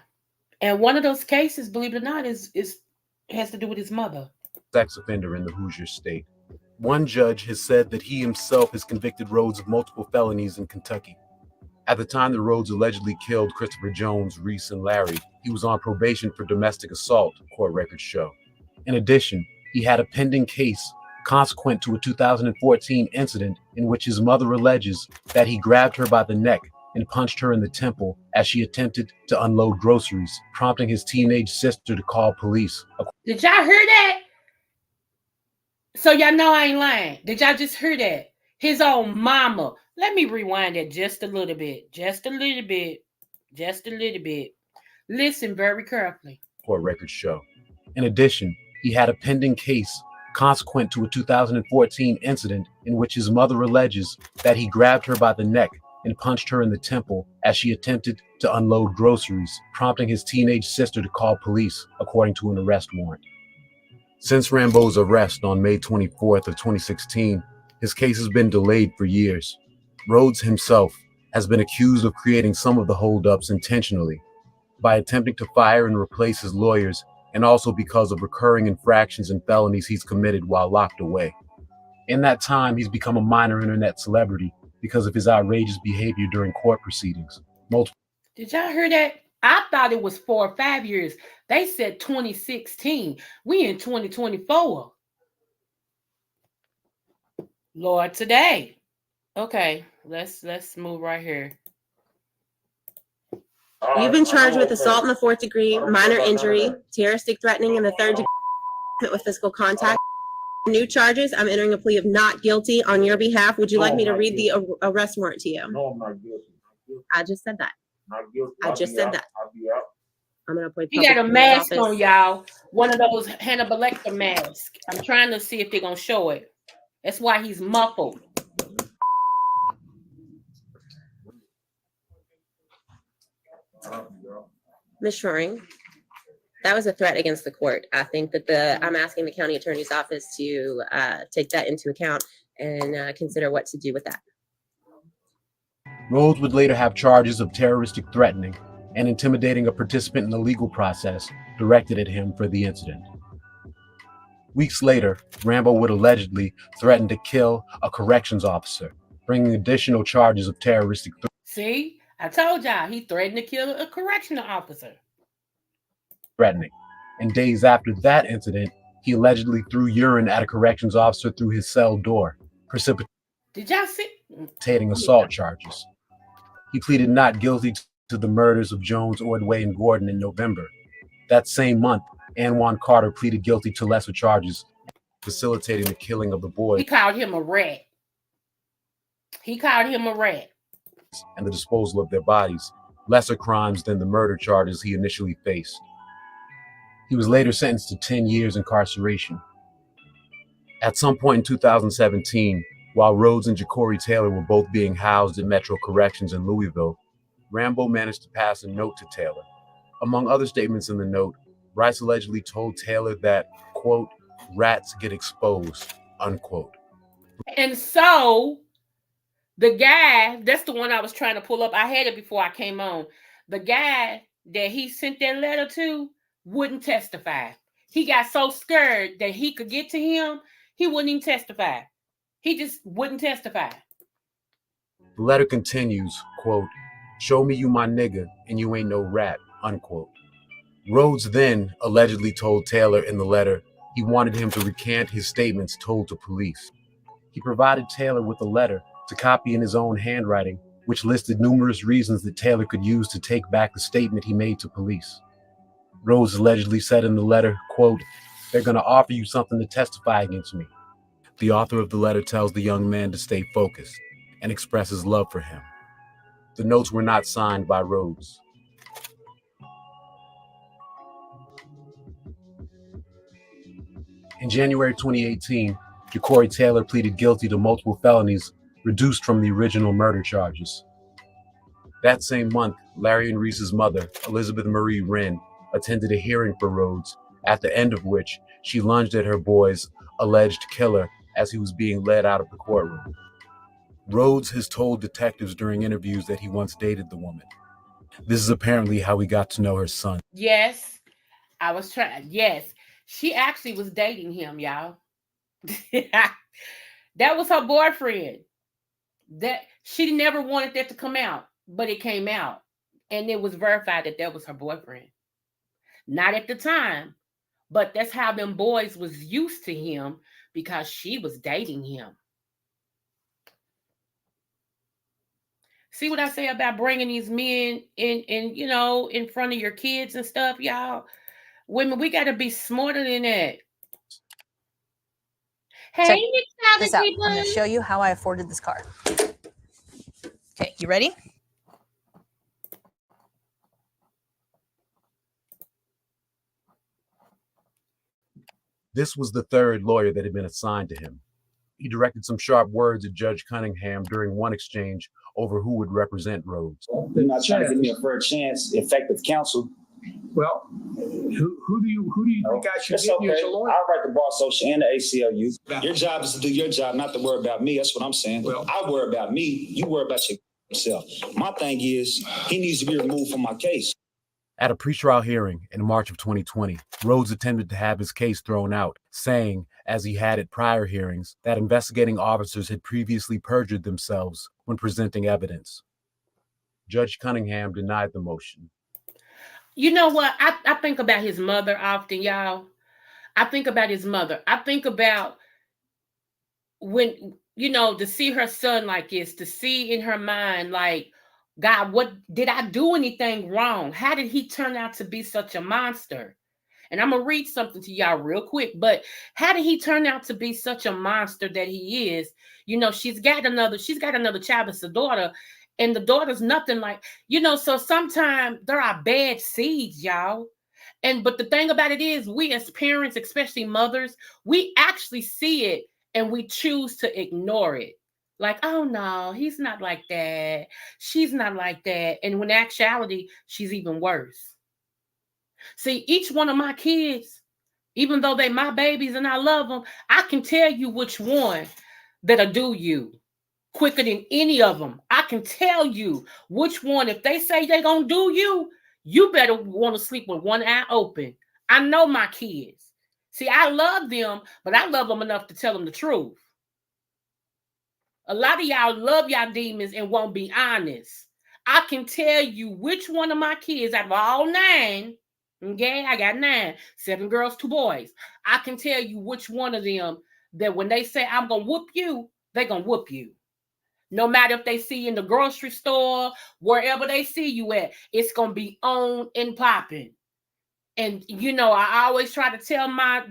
And one of those cases, believe it or not, has to do with his mother. Sex offender in the Hoosier state. One judge has said that he himself has convicted Rhodes of multiple felonies in Kentucky. At the time that Rhodes allegedly killed Christopher Jones, Reese, and Larry, he was on probation for domestic assault, court records show. In addition, he had a pending case consequent to a 2014 incident in which his mother alleges that he grabbed her by the neck and punched her in the temple as she attempted to unload groceries, prompting his teenage sister to call police. Did y'all hear that? So y'all know I ain't lying. Did y'all just hear that? His own mama. Let me rewind it just a little bit. Just a little bit. Just a little bit. Listen very carefully. Court records show. In addition, he had a pending case consequent to a 2014 incident in which his mother alleges that he grabbed her by the neck and punched her in the temple as she attempted to unload groceries, prompting his teenage sister to call police, according to an arrest warrant. Since Rambo's arrest on May 24th of 2016, his case has been delayed for years. Rhodes himself has been accused of creating some of the holdups intentionally by attempting to fire and replace his lawyers, and also because of recurring infractions and felonies he's committed while locked away. In that time, he's become a minor internet celebrity because of his outrageous behavior during court proceedings. Did y'all hear that? I thought it was 4 or 5 years. They said 2016. We in 2024. Lord, today. Okay, let's move right here. You've been charged with assault in the 4th degree, minor injury, terroristic threatening in the 3rd degree with physical contact. New charges. I'm entering a plea of not guilty on your behalf. Would you like me to read the arrest warrant to you? No, I'm not guilty. I just said that. Not guilty. I just said that. I'll be out. I'm gonna put. He got a mask on, y'all. One of those Hannibal Lecter masks. I'm trying to see if they're gonna show it. That's why he's muffled. Ms. Shoring, that was a threat against the court. I think that I'm asking the county attorney's office to take that into account and consider what to do with that. Rhodes would later have charges of terroristic threatening and intimidating a participant in the legal process directed at him for the incident. Weeks later, Rambo would allegedly threaten to kill a corrections officer, bringing additional charges of terroristic See, I told y'all he threatened to kill a correctional officer. threatening. And days after that incident, he allegedly threw urine at a corrections officer through his cell door, precipitating Did y'all see? assault charges. He pleaded not guilty to the murders of Jones, Ordway, and Gordon in November. That same month, Anwan Carter pleaded guilty to lesser charges, facilitating the killing of the boy. He called him a rat. He called him a rat. And the disposal of their bodies, lesser crimes than the murder charges he initially faced. He was later sentenced to 10 years incarceration. At some point in 2017, while Rhodes and Ja'Cory Taylor were both being housed at Metro Corrections in Louisville, Rambo managed to pass a note to Taylor. Among other statements in the note, Bryce allegedly told Taylor that, quote, rats get exposed, unquote. And so the guy, that's the one I was trying to pull up. I had it before I came on. The guy that he sent that letter to wouldn't testify. He got so scared that he could get to him, he wouldn't even testify. He just wouldn't testify. The letter continues, quote, show me you my nigga and you ain't no rat, unquote. Rhodes then allegedly told Taylor in the letter he wanted him to recant his statements told to police. He provided Taylor with a letter to copy in his own handwriting, which listed numerous reasons that Taylor could use to take back the statement he made to police. Rhodes allegedly said in the letter, quote, they're going to offer you something to testify against me. The author of the letter tells the young man to stay focused and expresses love for him. The notes were not signed by Rhodes. In January 2018, Ja'Cory Taylor pleaded guilty to multiple felonies, reduced from the original murder charges. That same month, Larry and Reese's mother, Elizabeth Marie Wren, attended a hearing for Rhodes, at the end of which she lunged at her boy's alleged killer as he was being led out of the courtroom. Rhodes has told detectives during interviews that he once dated the woman. This is apparently how he got to know her son. Yes, I was trying. Yes, she actually was dating him, y'all. That was her boyfriend. That she never wanted that to come out, but it came out, and it was verified that was her boyfriend. Not at the time, but that's how them boys was used to him because she was dating him. See what I say about bringing these men in, you know, in front of your kids and stuff, y'all? Women, we got to be smarter than that. Hey, check this out. I'm going to show you how I afforded this car. Okay, you ready? This was the third lawyer that had been assigned to him. He directed some sharp words at Judge Cunningham during one exchange over who would represent Rhodes. They're not trying to give me a fair chance, effective counsel. Well, who do you think I should get you as a lawyer? I'll write the Bar Association and the ACLU. Your job is to do your job, not to worry about me. That's what I'm saying. Well, I worry about me. You worry about yourself. My thing is, he needs to be removed from my case. At a pretrial hearing in March of 2020, Rhodes attempted to have his case thrown out, saying, as he had at prior hearings, that investigating officers had previously perjured themselves when presenting evidence. Judge Cunningham denied the motion. You know what? I think about his mother often, y'all. I think about his mother. I think about when, you know, to see her son like this, to see in her mind, like, God, what did I do anything wrong? How did he turn out to be such a monster? And I'm going to read something to y'all real quick, but how did he turn out to be such a monster that he is? You know, she's got another child, it's a daughter, and the daughter's nothing like, you know, so sometimes there are bad seeds, y'all. But the thing about it is, we as parents, especially mothers, we actually see it and we choose to ignore it. Like, oh no, he's not like that. She's not like that. And when in actuality, she's even worse. See, each one of my kids, even though they my babies and I love them, I can tell you which one that'll do you quicker than any of them. I can tell you which one, if they say they're going to do you, you better want to sleep with one eye open. I know my kids. See, I love them, but I love them enough to tell them the truth. A lot of y'all love y'all demons and won't be honest. I can tell you which one of my kids out of all 9, okay, I got 9, 7 girls, 2 boys. I can tell you which one of them that when they say I'm gonna whoop you, they're gonna whoop you. No matter if they see you in the grocery store, wherever they see you at, it's gonna be on and popping. And you know, I always try to tell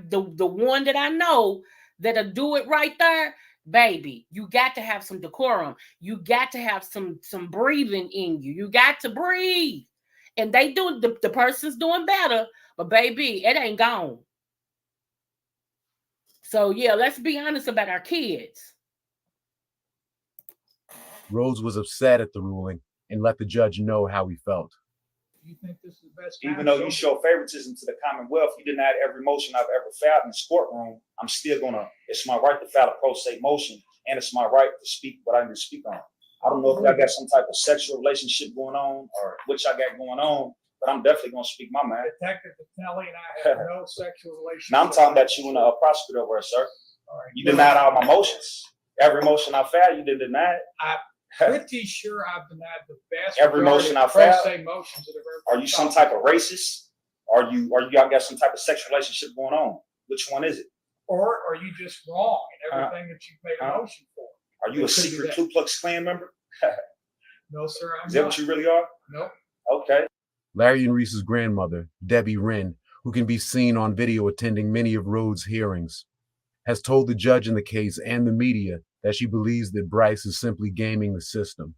the one that I know that'll do it right there, baby. You got to have some decorum. You got to have some breathing in you. You got to breathe. And they do the person's doing better, but baby, it ain't gone. So yeah, let's be honest about our kids. Rhodes was upset at the ruling and let the judge know how he felt. You think this is the best? Even though you show favoritism to the Commonwealth, you denied every motion I've ever filed in this courtroom. I'm still it's my right to file a pro se motion, and it's my right to speak what I need to speak on. I don't know if y'all got some type of sexual relationship going on or what y'all got going on, but I'm definitely going to speak my mind. Detective Patelli and I have no sexual relationship. Now I'm talking about you and a prosecutor over there, sir. You denied all my motions. Every motion I filed, you didn't deny it. I'm pretty sure I've denied the best. Every motion I filed. Motions that have ever. Are you some type of racist? Are you y'all got some type of sexual relationship going on? Which one is it? Or are you just wrong in everything that you've made a motion for? Are you a secret Ku Klux Klan member? No, sir. Is that what you really are? No. Okay. Larry and Reese's grandmother, Debbie Wren, who can be seen on video attending many of Rhodes' hearings, has told the judge in the case and the media that she believes that Bryce is simply gaming the system.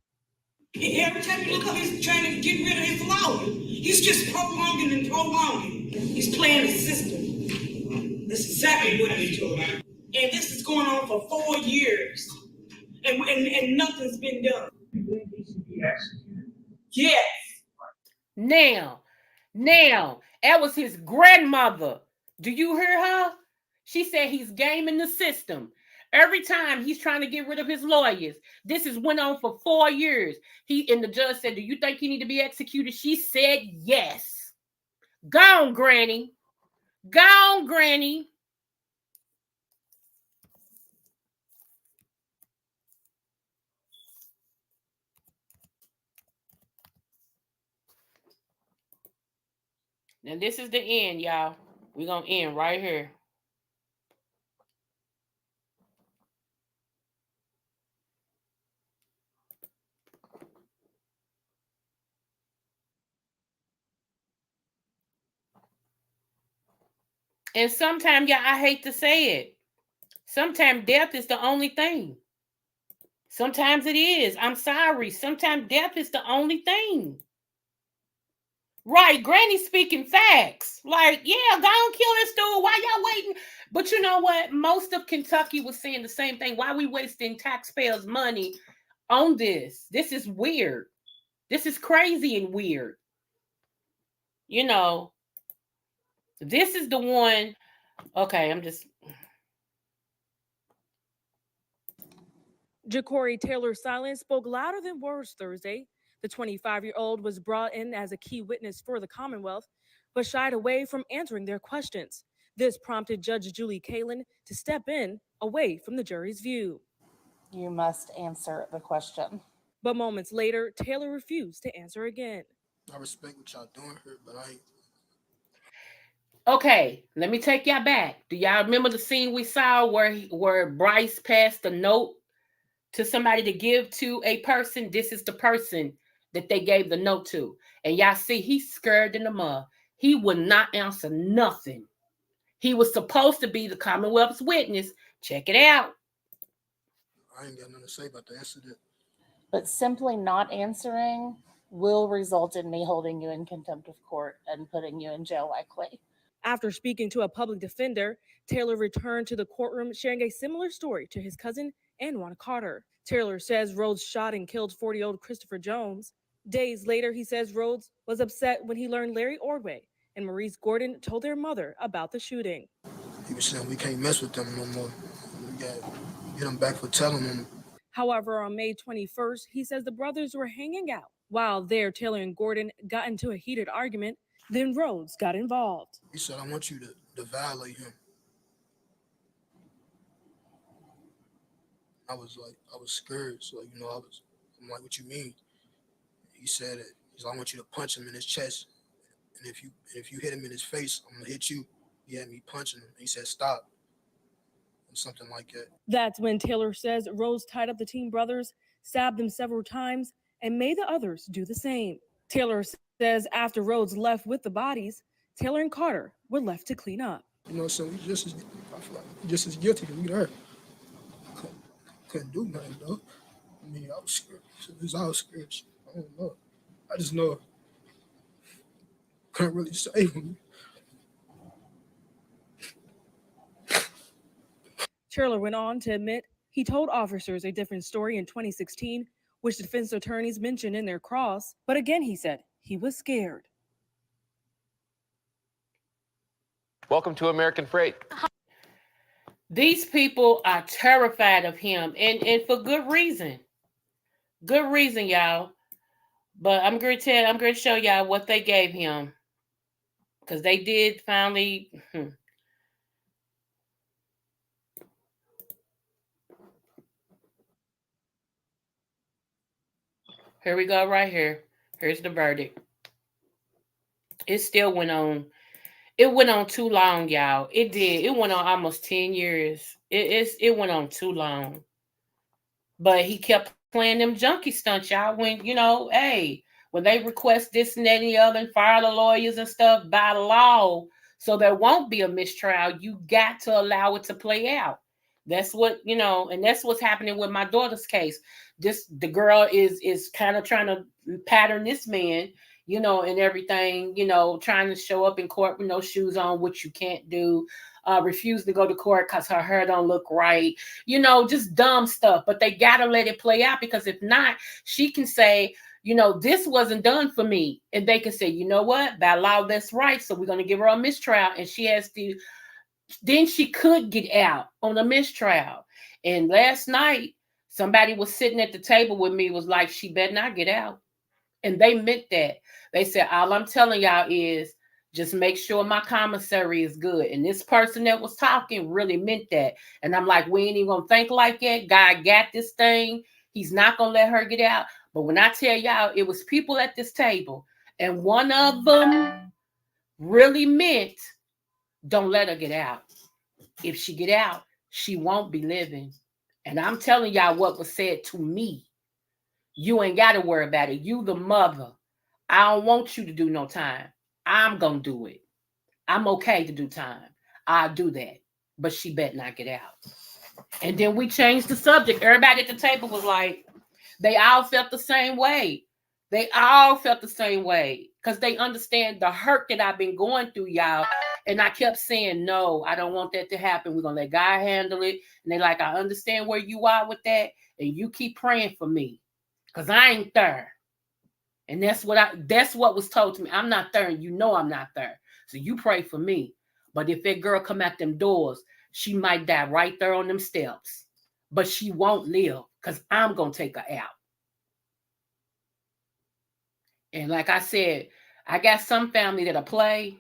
Every time you look up, he's trying to get rid of his lawyer. He's just prolonging and prolonging. He's playing the system. That's exactly what he's doing. And this is going on for 4 years. And nothing's been done. You think he should be executed? Yes. Now, that was his grandmother. Do you hear her? She said he's gaming the system. Every time he's trying to get rid of his lawyers. This has went on for 4 years. And the judge said, do you think he need to be executed? She said yes. Go on, Granny. Go on, Granny. Now this is the end, y'all. We're going to end right here. And sometimes, y'all, I hate to say it. Sometimes death is the only thing. Sometimes it is. I'm sorry. Sometimes death is the only thing. Right, Granny speaking facts. Like, yeah, go on, kill this dude. Why y'all waiting? But you know what? Most of Kentucky was saying the same thing. Why are we wasting taxpayers' money on this? This is weird. This is crazy and weird. You know, this is the one. Okay, I'm just... Ja'Cory Taylor's silence spoke louder than words Thursday. The 25-year-old was brought in as a key witness for the Commonwealth, but shied away from answering their questions. This prompted Judge Julie Cain to step in, away from the jury's view. You must answer the question. But moments later, Taylor refused to answer again. I respect what y'all doing here, but I ain't. Okay, let me take y'all back. Do y'all remember the scene we saw where Bryce passed a note to somebody to give to a person? This is the person that they gave the note to. And y'all see, he's scared in the mud. He would not answer nothing. He was supposed to be the Commonwealth's witness. Check it out. I ain't got nothing to say about the incident. But simply not answering will result in me holding you in contempt of court and putting you in jail likely. After speaking to a public defender, Taylor returned to the courtroom sharing a similar story to his cousin Anwana Carter. Taylor says Rhodes shot and killed 40-year-old Christopher Jones. Days later, he says Rhodes was upset when he learned Larry Ordway and Maurice Gordon told their mother about the shooting. He was saying we can't mess with them no more. We got to get them back for telling them. However, on May 21st, he says the brothers were hanging out. While there, Taylor and Gordon got into a heated argument. Then Rhodes got involved. He said, I want you to violate him. I was scared. So, I'm like, what you mean? He said it. He's like, I want you to punch him in his chest. And if you hit him in his face, I'm gonna hit you. He had me punching him. He said, stop. Or something like that. That's when Taylor says Rose tied up the teen brothers, stabbed them several times, and made the others do the same. Taylor says after Rhodes left with the bodies, Taylor and Carter were left to clean up. So we I feel like we just as guilty as we there. Couldn't do nothing though. I mean, I was scared. I was scared. I don't know. I just know couldn't really save him. Taylor went on to admit he told officers a different story in 2016, which defense attorneys mentioned in their cross. But again, he said he was scared. Welcome to American Freight. These people are terrified of him, and for good reason. Good reason, y'all. But I'm going to show y'all what they gave him. Because they did finally. Here we go right here. Here's the verdict. It still went on. It went on too long, y'all. It did. It went on almost 10 years. It went on too long. But he kept playing them junkie stunts, y'all. When, hey, when they request this and that and the other and fire the lawyers and stuff by law, so there won't be a mistrial, you got to allow it to play out. That's what, and that's what's happening with my daughter's case. The girl is kind of trying to pattern this man, and everything, trying to show up in court with no shoes on, which you can't do. Refuse to go to court because her hair don't look right, just dumb stuff. But they gotta let it play out, because if not, she can say, this wasn't done for me. And they can say, you know what, by law, that's right. So we're going to give her a mistrial. And she has to, then she could get out on a mistrial. And last night, somebody was sitting at the table with me, was like, she better not get out. And they meant that. They said, all I'm telling y'all is just make sure my commissary is good. And this person that was talking really meant that. And I'm like, we ain't even gonna think like that. God got this thing. He's not gonna let her get out. But when I tell y'all, it was people at this table, and one of them really meant, don't let her get out. If she get out, she won't be living. And I'm telling y'all what was said to me. You ain't got to worry about it. You the mother. I don't want you to do no time. I'm going to do it. I'm okay to do time. I'll do that. But she better not get out. And then we changed the subject. Everybody at the table was like, they all felt the same way. They all felt the same way, because they understand the hurt that I've been going through, y'all. And I kept saying, no, I don't want that to happen. We're going to let God handle it. And they like, I understand where you are with that. And you keep praying for me, because I ain't there. And that's what was told to me. I'm not there, and I'm not there. So you pray for me. But if that girl come out them doors, she might die right there on them steps. But she won't live, because I'm going to take her out. And like I said, I got some family that'll play,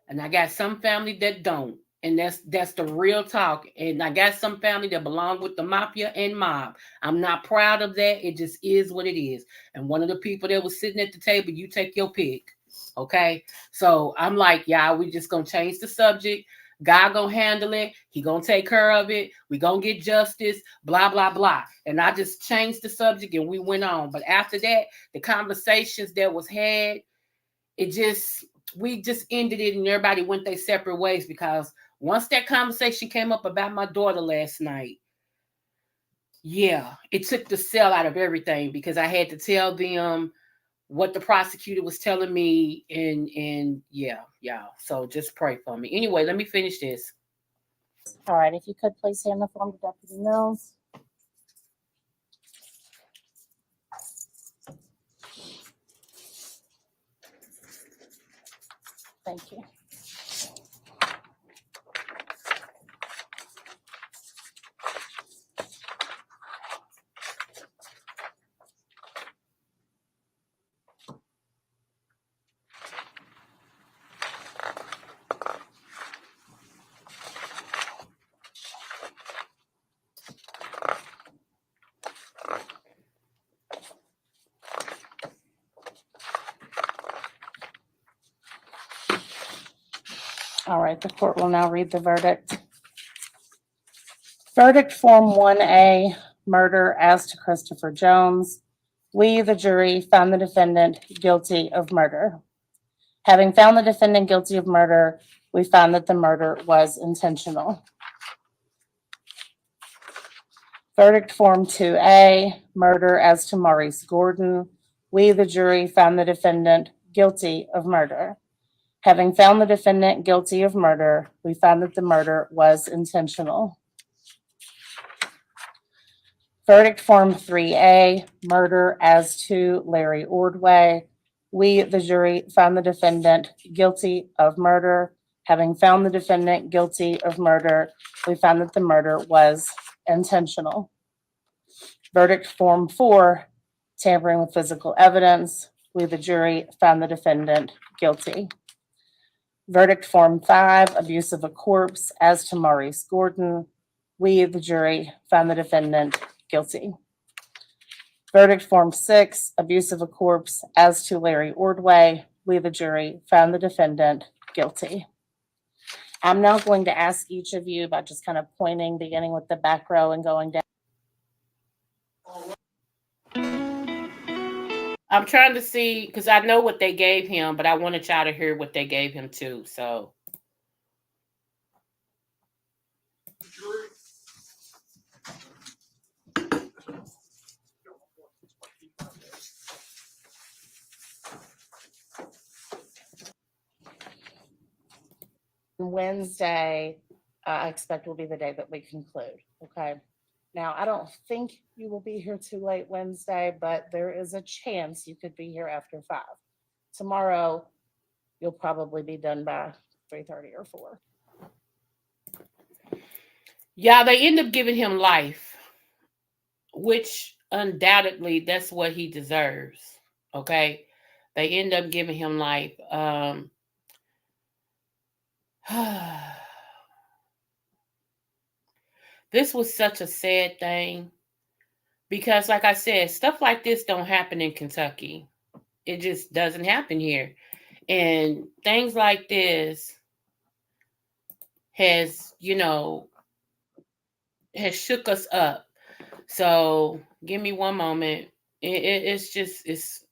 and I got some family that don't. And that's the real talk. And I got some family that belong with the mafia and mob. I'm not proud of that. It just is what it is. And one of the people that was sitting at the table, you take your pick. Okay? So I'm like, y'all, we just going to change the subject. God going to handle it. He going to take care of it. We going to get justice, blah, blah, blah. And I just changed the subject and we went on. But after that, the conversations that was had, we just ended it and everybody went their separate ways, because once that conversation came up about my daughter last night, yeah, it took the sell out of everything, because I had to tell them what the prosecutor was telling me, and yeah, y'all. So just pray for me. Anyway, let me finish this. All right, if you could please hand the form to Deputy Mills. Thank you. All right, the court will now read the verdict. Verdict Form 1A, murder as to Christopher Jones. We, the jury, found the defendant guilty of murder. Having found the defendant guilty of murder, we found that the murder was intentional. Verdict Form 2A, murder as to Maurice Gordon. We, the jury, found the defendant guilty of murder. Having found the defendant guilty of murder, we found that the murder was intentional. Verdict Form 3A, murder as to Larry Ordway. We, the jury, found the defendant guilty of murder. Having found the defendant guilty of murder, we found that the murder was intentional. Verdict Form 4, tampering with physical evidence. We, the jury, found the defendant guilty. Verdict Form 5, abuse of a corpse as to Maurice Gordon. We, the jury, found the defendant guilty. Verdict Form 6, abuse of a corpse as to Larry Ordway. We, the jury, found the defendant guilty. I'm now going to ask each of you about just kind of pointing, beginning with the back row and going down. I'm trying to see, because I know what they gave him, but I wanted y'all to hear what they gave him too. So. Wednesday, I expect will be the day that we conclude. Okay. Now, I don't think you will be here too late Wednesday, but there is a chance you could be here after 5. Tomorrow, you'll probably be done by 3:30 or 4. Yeah, they end up giving him life, which undoubtedly that's what he deserves. Okay. They end up giving him life. This was such a sad thing because, like I said, stuff like this don't happen in Kentucky. It just doesn't happen here. And things like this has, has shook us up. So give me one moment. It's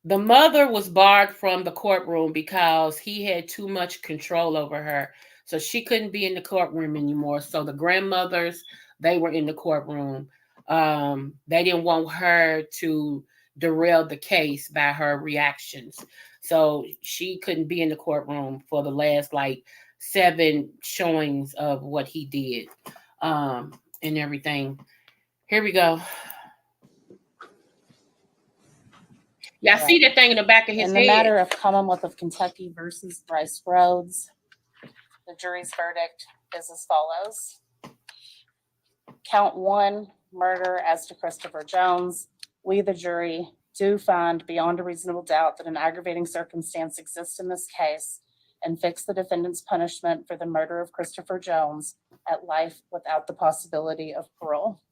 the mother was barred from the courtroom because he had too much control over her. So she couldn't be in the courtroom anymore. So the grandmothers, they were in the courtroom. They didn't want her to derail the case by her reactions. So she couldn't be in the courtroom for the last 7 showings of what he did and everything. Here we go. Y'all see that thing in the back of his head? In the matter of Commonwealth of Kentucky versus Bryce Rhodes, the jury's verdict is as follows. Count 1, murder as to Christopher Jones. We, the jury, do find beyond a reasonable doubt that an aggravating circumstance exists in this case and fix the defendant's punishment for the murder of Christopher Jones at life without the possibility of parole.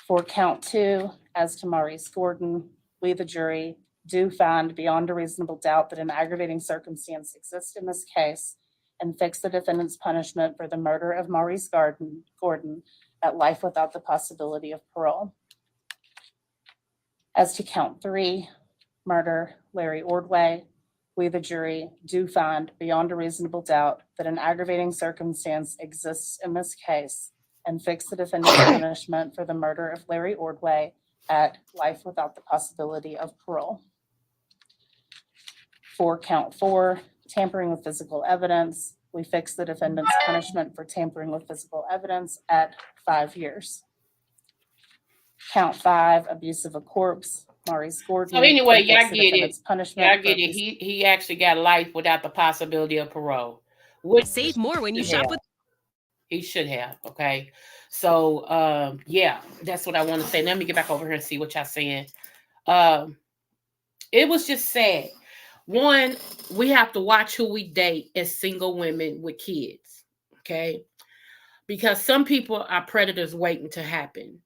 For count 2, as to Maurice Gordon, we, the jury, do find beyond a reasonable doubt that an aggravating circumstance exists in this case and fix the defendant's punishment for the murder of Maurice Gordon at life without the possibility of parole. As to count 3, murder Larry Ordway, we, the jury, do find beyond a reasonable doubt that an aggravating circumstance exists in this case and fix the defendant's punishment for the murder of Larry Ordway at life without the possibility of parole. For count 4, tampering with physical evidence, we fix the defendant's punishment for tampering with physical evidence at 5 years. Count 5, abuse of a corpse, Maurice Gordon. So anyway, y'all fix the get it. defendant's punishment Y'all for get it. He actually got life without the possibility of parole. Which Save more when you should shop have. with. He should have. Okay. So yeah, that's what I want to say. Let me get back over here and see what y'all saying. It was just sad. One, we have to watch who we date as single women with kids. Okay. Because some people are predators waiting to happen.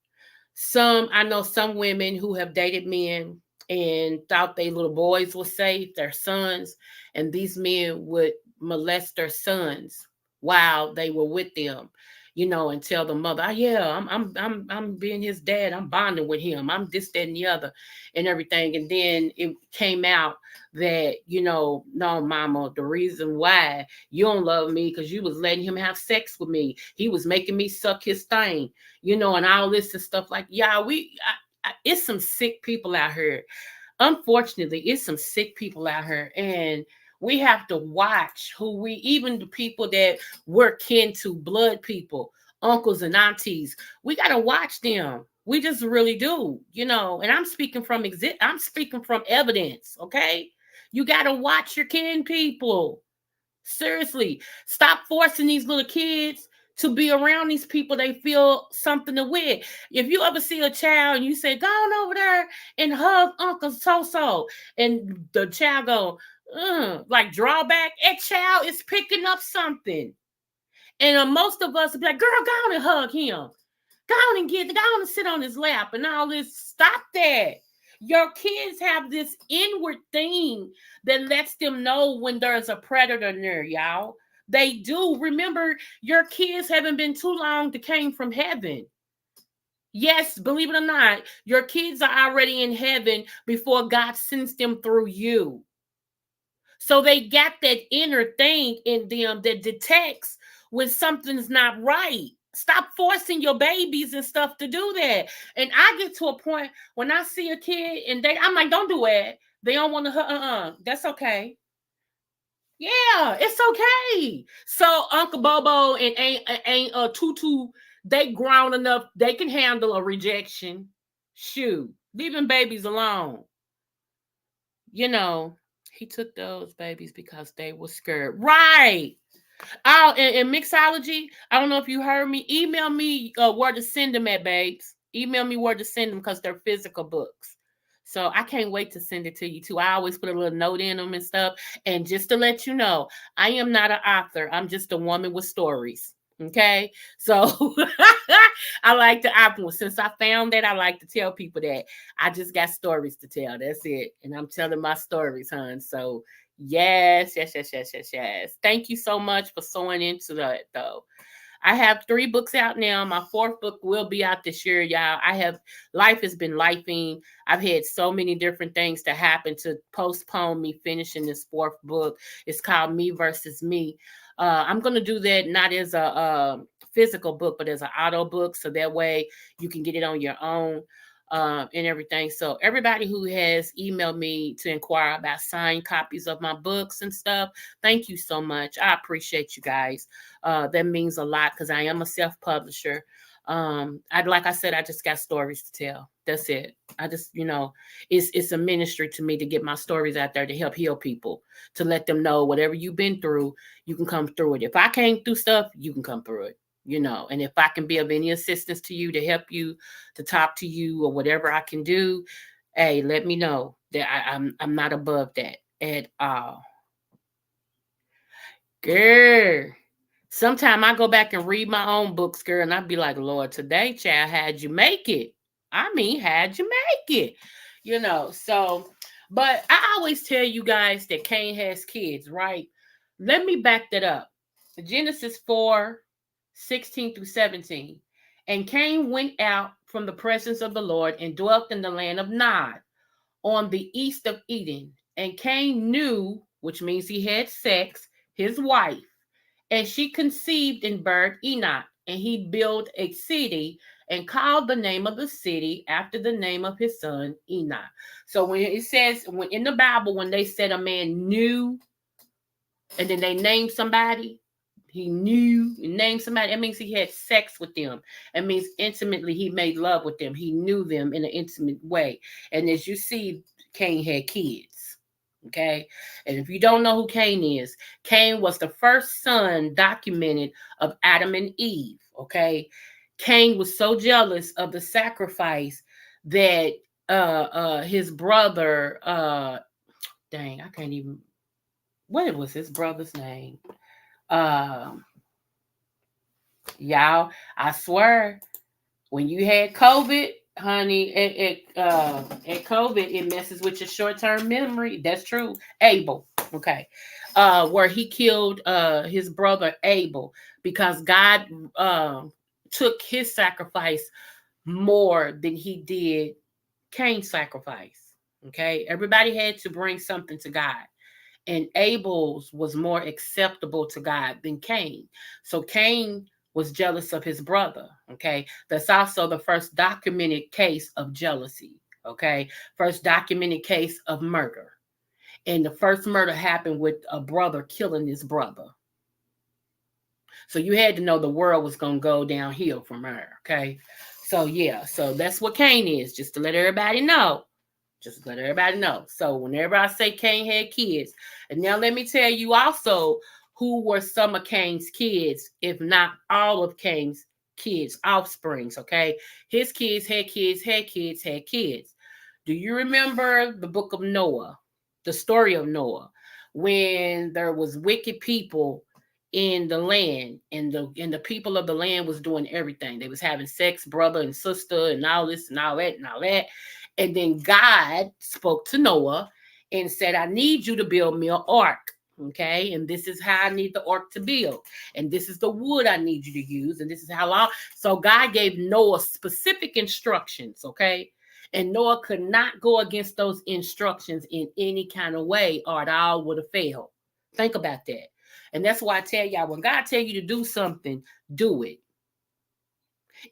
I know some women who have dated men and thought they little boys were safe, their sons, and these men would molest their sons while they were with them, you know, and tell the mother, oh, yeah, I'm being his dad, I'm bonding with him, I'm this, that, and the other, and everything. And then it came out that, you know, no, mama, the reason why you don't love me because you was letting him have sex with me. He was making me suck his thing, you know, and all this and stuff like, yeah, it's some sick people out here. Unfortunately, it's some sick people out here, and we have to watch even the people that we're kin to, blood people, uncles and aunties. We got to watch them. We just really do, you know. And I'm speaking from evidence. Okay, you got to watch your kin people. Seriously, stop forcing these little kids to be around these people they feel something to with. If you ever see a child and you say, go on over there and hug Uncle So-so, and the child go, like draw back, that child is picking up something. And most of us will be like, girl, go on and hug him. Go on and sit on his lap and all this. Stop that. Your kids have this inward thing that lets them know when there's a predator near, y'all. They do. Remember, your kids haven't been too long to came from heaven. Yes, believe it or not, your kids are already in heaven before God sends them through you. So they got that inner thing in them that detects when something's not right. Stop forcing your babies and stuff to do that. And I get to a point when I see a kid and I'm like, don't do it. They don't want to, that's okay. Yeah, it's okay. So Uncle Bobo and Aunt Tutu, they grown enough, they can handle a rejection. Shoot, leaving babies alone. You know, he took those babies because they were scared. Right. Oh, and mixology, I don't know if you heard me. Email me where to send them at, babes. Email me where to send them because they're physical books. So I can't wait to send it to you too. I always put a little note in them and stuff. And just to let you know, I am not an author. I'm just a woman with stories. Okay, so I like to operate. Since I found that, I like to tell people that I just got stories to tell. That's it, and I'm telling my stories, hon. So yes. Thank you so much for sewing into that, though. I have 3 books out now. My 4th book will be out this year, y'all. Life has been lifing. I've had so many different things to happen to postpone me finishing this 4th book. It's called Me Versus Me. I'm going to do that not as a physical book, but as an audio book. So that way you can get it on your own. And everything. So everybody who has emailed me to inquire about signed copies of my books and stuff, thank you so much. I appreciate you guys. That means a lot because I am a self-publisher. Like I said, I just got stories to tell. That's it. I just, it's a ministry to me to get my stories out there to help heal people, to let them know whatever you've been through, you can come through it. If I came through stuff, you can come through it. And if I can be of any assistance to you, to help you, to talk to you, or whatever I can do, hey, let me know that I'm not above that at all. Girl, sometimes I go back and read my own books, girl, and I'd be like, Lord, today, child, how'd you make it? How'd you make it? So, but I always tell you guys that Cain has kids, right? Let me back that up. Genesis 4:16 through 17. And Cain went out from the presence of the Lord and dwelt in the land of Nod on the east of Eden. And Cain knew, which means he had sex, his wife, and she conceived and bare Enoch. And he built a city and called the name of the city after the name of his son Enoch. So when it says, when in the Bible, when they said a man knew, and then they named somebody, he knew and named somebody, it means he had sex with them. It means intimately he made love with them. He knew them in an intimate way. And as you see, Cain had kids. Okay. And if you don't know who Cain is, Cain was the first son documented of Adam and Eve. Okay. Cain was so jealous of the sacrifice that his brother, dang, I can't even, what was his brother's name? Y'all, I swear, when you had COVID, Honey, at COVID, it messes with your short-term memory. That's true. Abel, okay, where he killed his brother Abel because God took his sacrifice more than he did Cain's sacrifice. Okay, everybody had to bring something to God, and Abel's was more acceptable to God than Cain. So Cain was jealous of his brother. Okay, that's also the first documented case of jealousy. Okay, first documented case of murder, and the first murder happened with a brother killing his brother. So you had to know the world was going to go downhill from there. Okay, so yeah, so that's what Cain is, just to let everybody know. Just let everybody know. So whenever I say Cain had kids, and now let me tell you also who were some of Cain's kids, if not all of Cain's kids, offsprings, okay? His kids had kids, had kids, had kids. Do you remember the book of Noah, the story of Noah, when there was wicked people in the land, and the people of the land was doing everything. They was having sex, brother and sister, and all this and all that and all that. And then God spoke to Noah and said, I need you to build me an ark. Okay. And this is how I need the ark to build. And this is the wood I need you to use. And this is how long. So God gave Noah specific instructions. Okay. And Noah could not go against those instructions in any kind of way, or it all would have failed. Think about that. And that's why I tell y'all, when God tell you to do something, do it.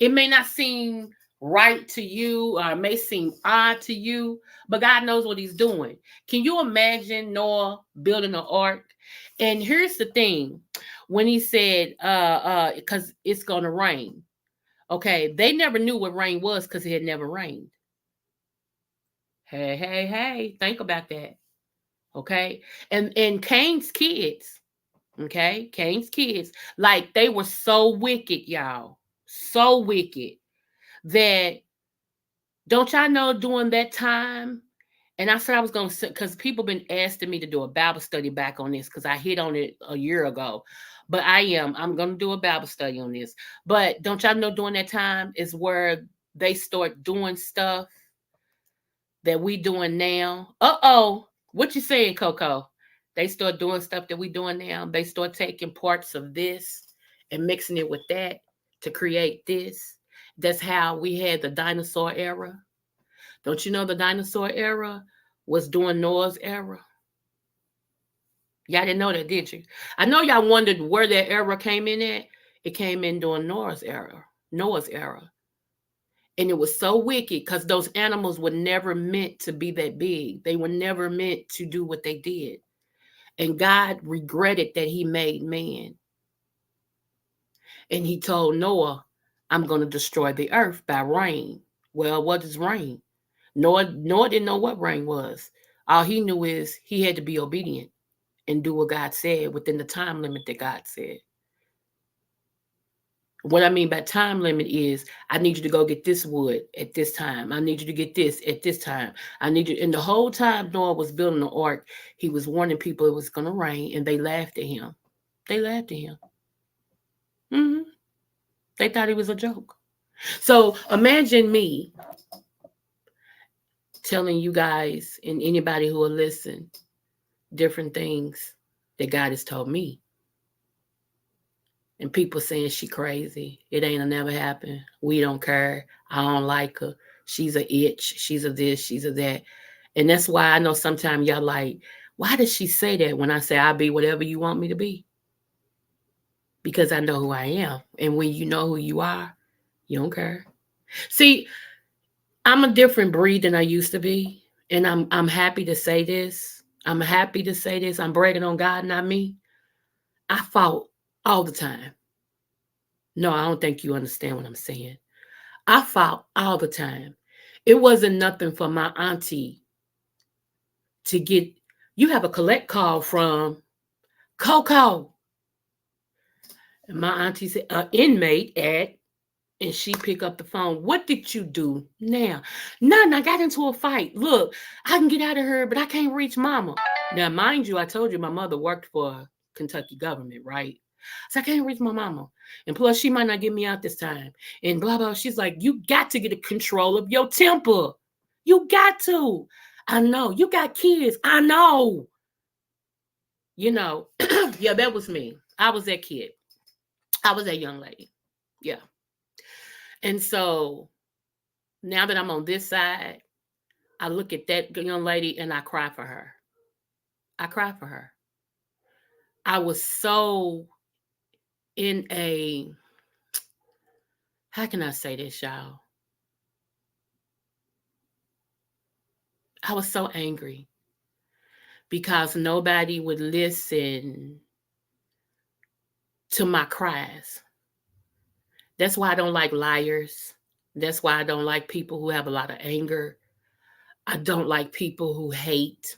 It may not seem right to you, or it may seem odd to you, but God knows what he's doing. Can you imagine Noah building an ark? And here's the thing, when he said, because it's going to rain. Okay, they never knew what rain was because it had never rained. Hey, think about that. Okay, and Cain's kids, okay, Cain's kids, like they were so wicked, y'all, so wicked that, don't y'all know during that time, and I said I was going to, because people been asking me to do a Bible study back on this because I hit on it a year ago, but I'm going to do a Bible study on this. But don't y'all know during that time is where they start doing stuff that we doing now. What you saying, Coco? They start doing stuff that we doing now. They start taking parts of this and mixing it with that to create this. That's how we had the dinosaur era. Don't you know the dinosaur era was during Noah's era? Y'all didn't know that, did you? I know y'all wondered where that era came in at. It came in during Noah's era. And it was so wicked because those animals were never meant to be that big. They were never meant to do what they did. And God regretted that he made man. And he told Noah, I'm going to destroy the earth by rain. Well, what is rain? Noah didn't know what rain was. All he knew is he had to be obedient and do what God said within the time limit that God said. What I mean by time limit is, I need you to go get this wood at this time. I need you to get this at this time. I need you. And the whole time Noah was building the ark, he was warning people it was going to rain, and they laughed at him. They laughed at him. They thought he was a joke. So imagine me telling you guys and anybody who will listen different things that God has told me. And people saying she crazy. It ain't never happen. We don't care. I don't like her. She's a itch. She's a this. She's a that. And that's why I know sometimes y'all like, why does she say that when I say I'll be whatever you want me to be? Because I know who I am. And when you know who you are, you don't care. See, I'm a different breed than I used to be. And I'm happy to say this. I'm happy to say this. I'm bragging on God, not me. I fought all the time. No, I don't think you understand what I'm saying. I fought all the time. It wasn't nothing for my auntie to get. You have a collect call from Coco. And my auntie said, inmate at, and she pick up the phone. What did you do now? Nothing. I got into a fight. Look, I can get out of here, but I can't reach mama. Now, mind you, I told you my mother worked for Kentucky government, right? So I can't reach my mama. And plus, she might not get me out this time. And blah, blah. She's like, you got to get a control of your temper. You got to. I know. You got kids. I know. You know, yeah, that was me. I was that kid. I was that young lady. Yeah. And so now that I'm on this side, I look at that young lady and I cry for her. I cry for her. I was so in a, how can I say this, y'all? I was so angry because nobody would listen to my cries. That's why I don't like liars. That's why I don't like people who have a lot of anger. I don't like people who hate.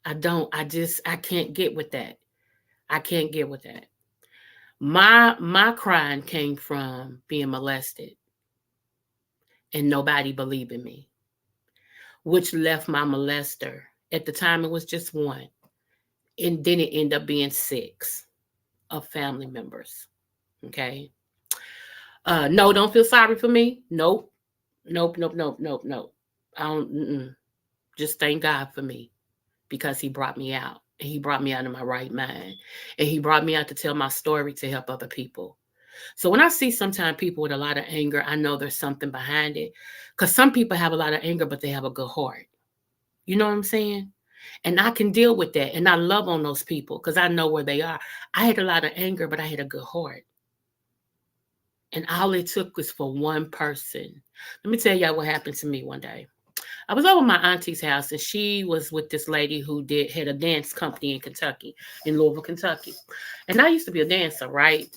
I can't get with that. I can't get with that. My crying came from being molested and nobody believing me, which left my molester. At the time, it was just one. And then it ended up being 6 of family members. Okay. No, don't feel sorry for me. Nope. Nope. I don't, just thank God for me because he brought me out. And he brought me out of my right mind. And he brought me out to tell my story to help other people. So when I see sometimes people with a lot of anger, I know there's something behind it. Because some people have a lot of anger, but they have a good heart. You know what I'm saying? And I can deal with that. And I love on those people because I know where they are. I had a lot of anger, but I had a good heart. And all it took was for one person. Let me tell y'all what happened to me one day. I was over at my auntie's house, and she was with this lady who had a dance company in Kentucky, in Louisville, Kentucky. And I used to be a dancer, right?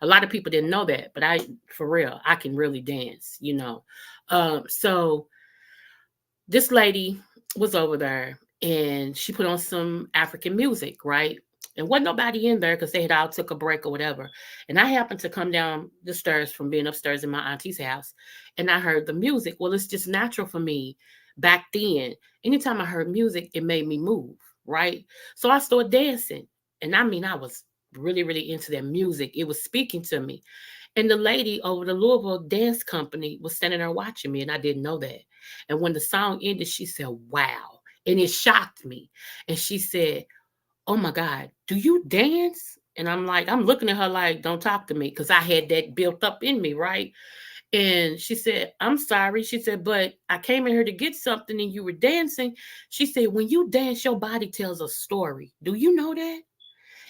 A lot of people didn't know that, but for real, I can really dance, you know. So this lady was over there, and she put on some African music, right? And wasn't nobody in there because they had all took a break or whatever. And I happened to come down the stairs from being upstairs in my auntie's house, and I heard the music. Well, it's just natural for me back then. Anytime I heard music, it made me move, right? So I started dancing. And I mean, I was really, really into that music. It was speaking to me. And the lady over the Louisville dance company was standing there watching me, and I didn't know that. And when the song ended, she said, wow. And it shocked me. And she said, oh my God, do you dance? And I'm looking at her like, don't talk to me, because I had that built up in me, right? And she said, I'm sorry. She said, but I came in here to get something and you were dancing. She said, when you dance, your body tells a story. Do you know that?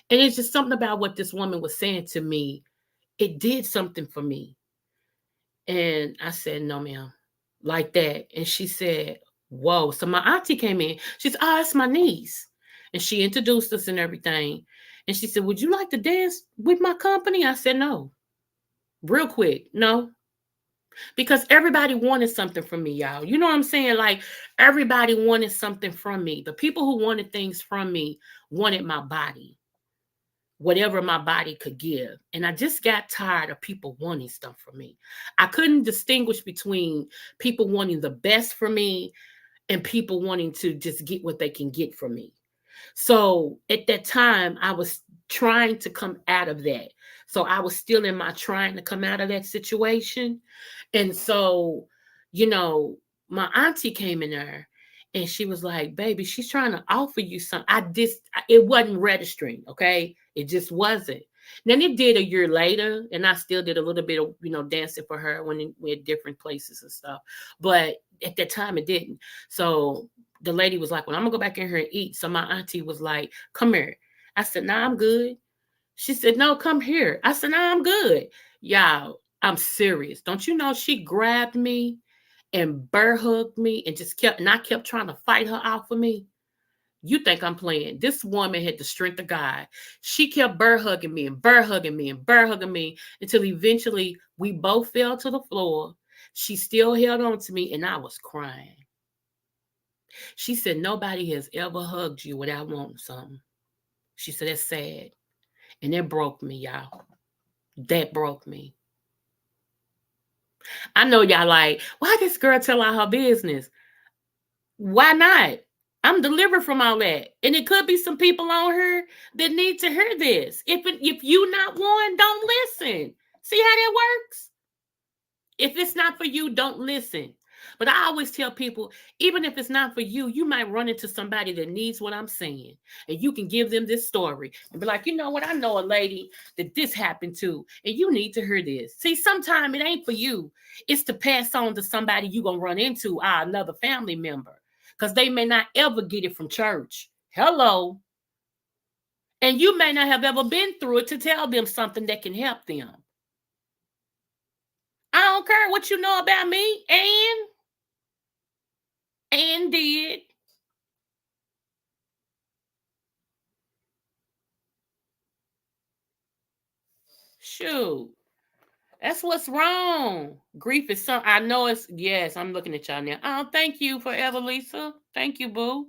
And it's just something about what this woman was saying to me. It did something for me. And I said, no, ma'am, like that. And she said, whoa. So my auntie came in. She said, oh, it's my niece. And she introduced us and everything. And she said, would you like to dance with my company? I said, no. Real quick, no. Because everybody wanted something from me, y'all. You know what I'm saying? Like, everybody wanted something from me. The people who wanted things from me wanted my body, whatever my body could give. And I just got tired of people wanting stuff from me. I couldn't distinguish between people wanting the best for me and people wanting to just get what they can get from me. So at that time, I was trying to come out of that. So I was still in my trying to come out of that situation. And so, you know, my auntie came in there and she was like, baby, she's trying to offer you something. It wasn't registering. Okay. It just wasn't. Then it did a year later, and I still did a little bit of, dancing for her when we had different places and stuff. But at that time, it didn't. So the lady was like, well, I'm gonna go back in here and eat. So my auntie was like, come here. I said, nah, I'm good. She said, no, come here. I said, nah, I'm good. Y'all, I'm serious. Don't you know she grabbed me and bear hugged me and I kept trying to fight her off of me. You think I'm playing. This woman had the strength of God. She kept bear hugging me and bear hugging me and bear hugging me until eventually we both fell to the floor. She still held on to me and I was crying. She said, nobody has ever hugged you without wanting something. She said, that's sad. And that broke me, y'all. That broke me. I know y'all like, why this girl tell out her business? Why not? I'm delivered from all that. And it could be some people on here that need to hear this. If you not one, don't listen. See how that works? If it's not for you, don't listen. But I always tell people, even if it's not for you, you might run into somebody that needs what I'm saying. And you can give them this story and be like, you know what? I know a lady that this happened to, and you need to hear this. See, sometimes it ain't for you. It's to pass on to somebody you're going to run into, another family member, because they may not ever get it from church. Hello. And you may not have ever been through it to tell them something that can help them. I don't care what you know about me, and did. Shoot. That's what's wrong. Grief is something. I know it's, yes, I'm looking at y'all now. Oh, thank you forever, Lisa. Thank you, boo.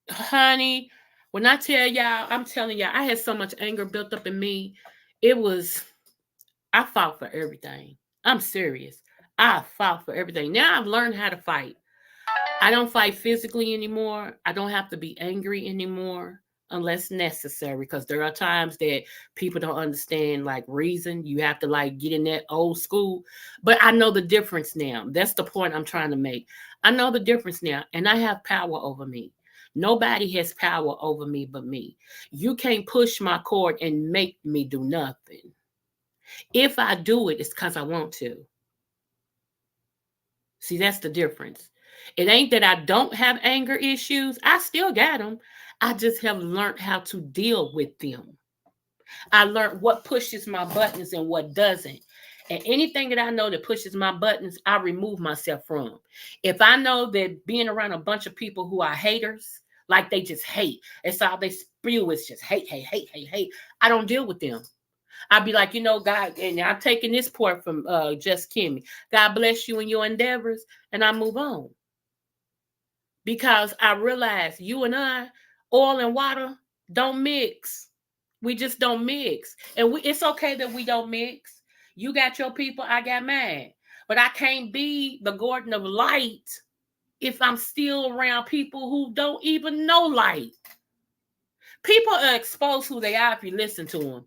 Honey, when I tell y'all, I'm telling y'all, I had so much anger built up in me. I fought for everything. I'm serious. I fought for everything. Now I've learned how to fight. I don't fight physically anymore. I don't have to be angry anymore unless necessary, because there are times that people don't understand like reason. You have to like get in that old school. But I know the difference now. That's the point I'm trying to make. I know the difference now, and I have power over me. Nobody has power over me but me. You can't push my cord and make me do nothing. If I do it, it's because I want to. See, that's the difference. It ain't that I don't have anger issues. I still got them. I just have learned how to deal with them. I learned what pushes my buttons and what doesn't. And anything that I know that pushes my buttons, I remove myself from. If I know that being around a bunch of people who are haters, like they just hate, it's all they spew is just hate, hate, hate, hate, hate. I don't deal with them. I'd be like, you know, God, and I'm taking this part from Just Kimmy. God bless you in your endeavors, and I move on. Because I realize you and I, oil and water, don't mix. We just don't mix. And it's okay that we don't mix. You got your people, I got mine. But I can't be the Gordon of light if I'm still around people who don't even know light. People are exposed who they are if you listen to them.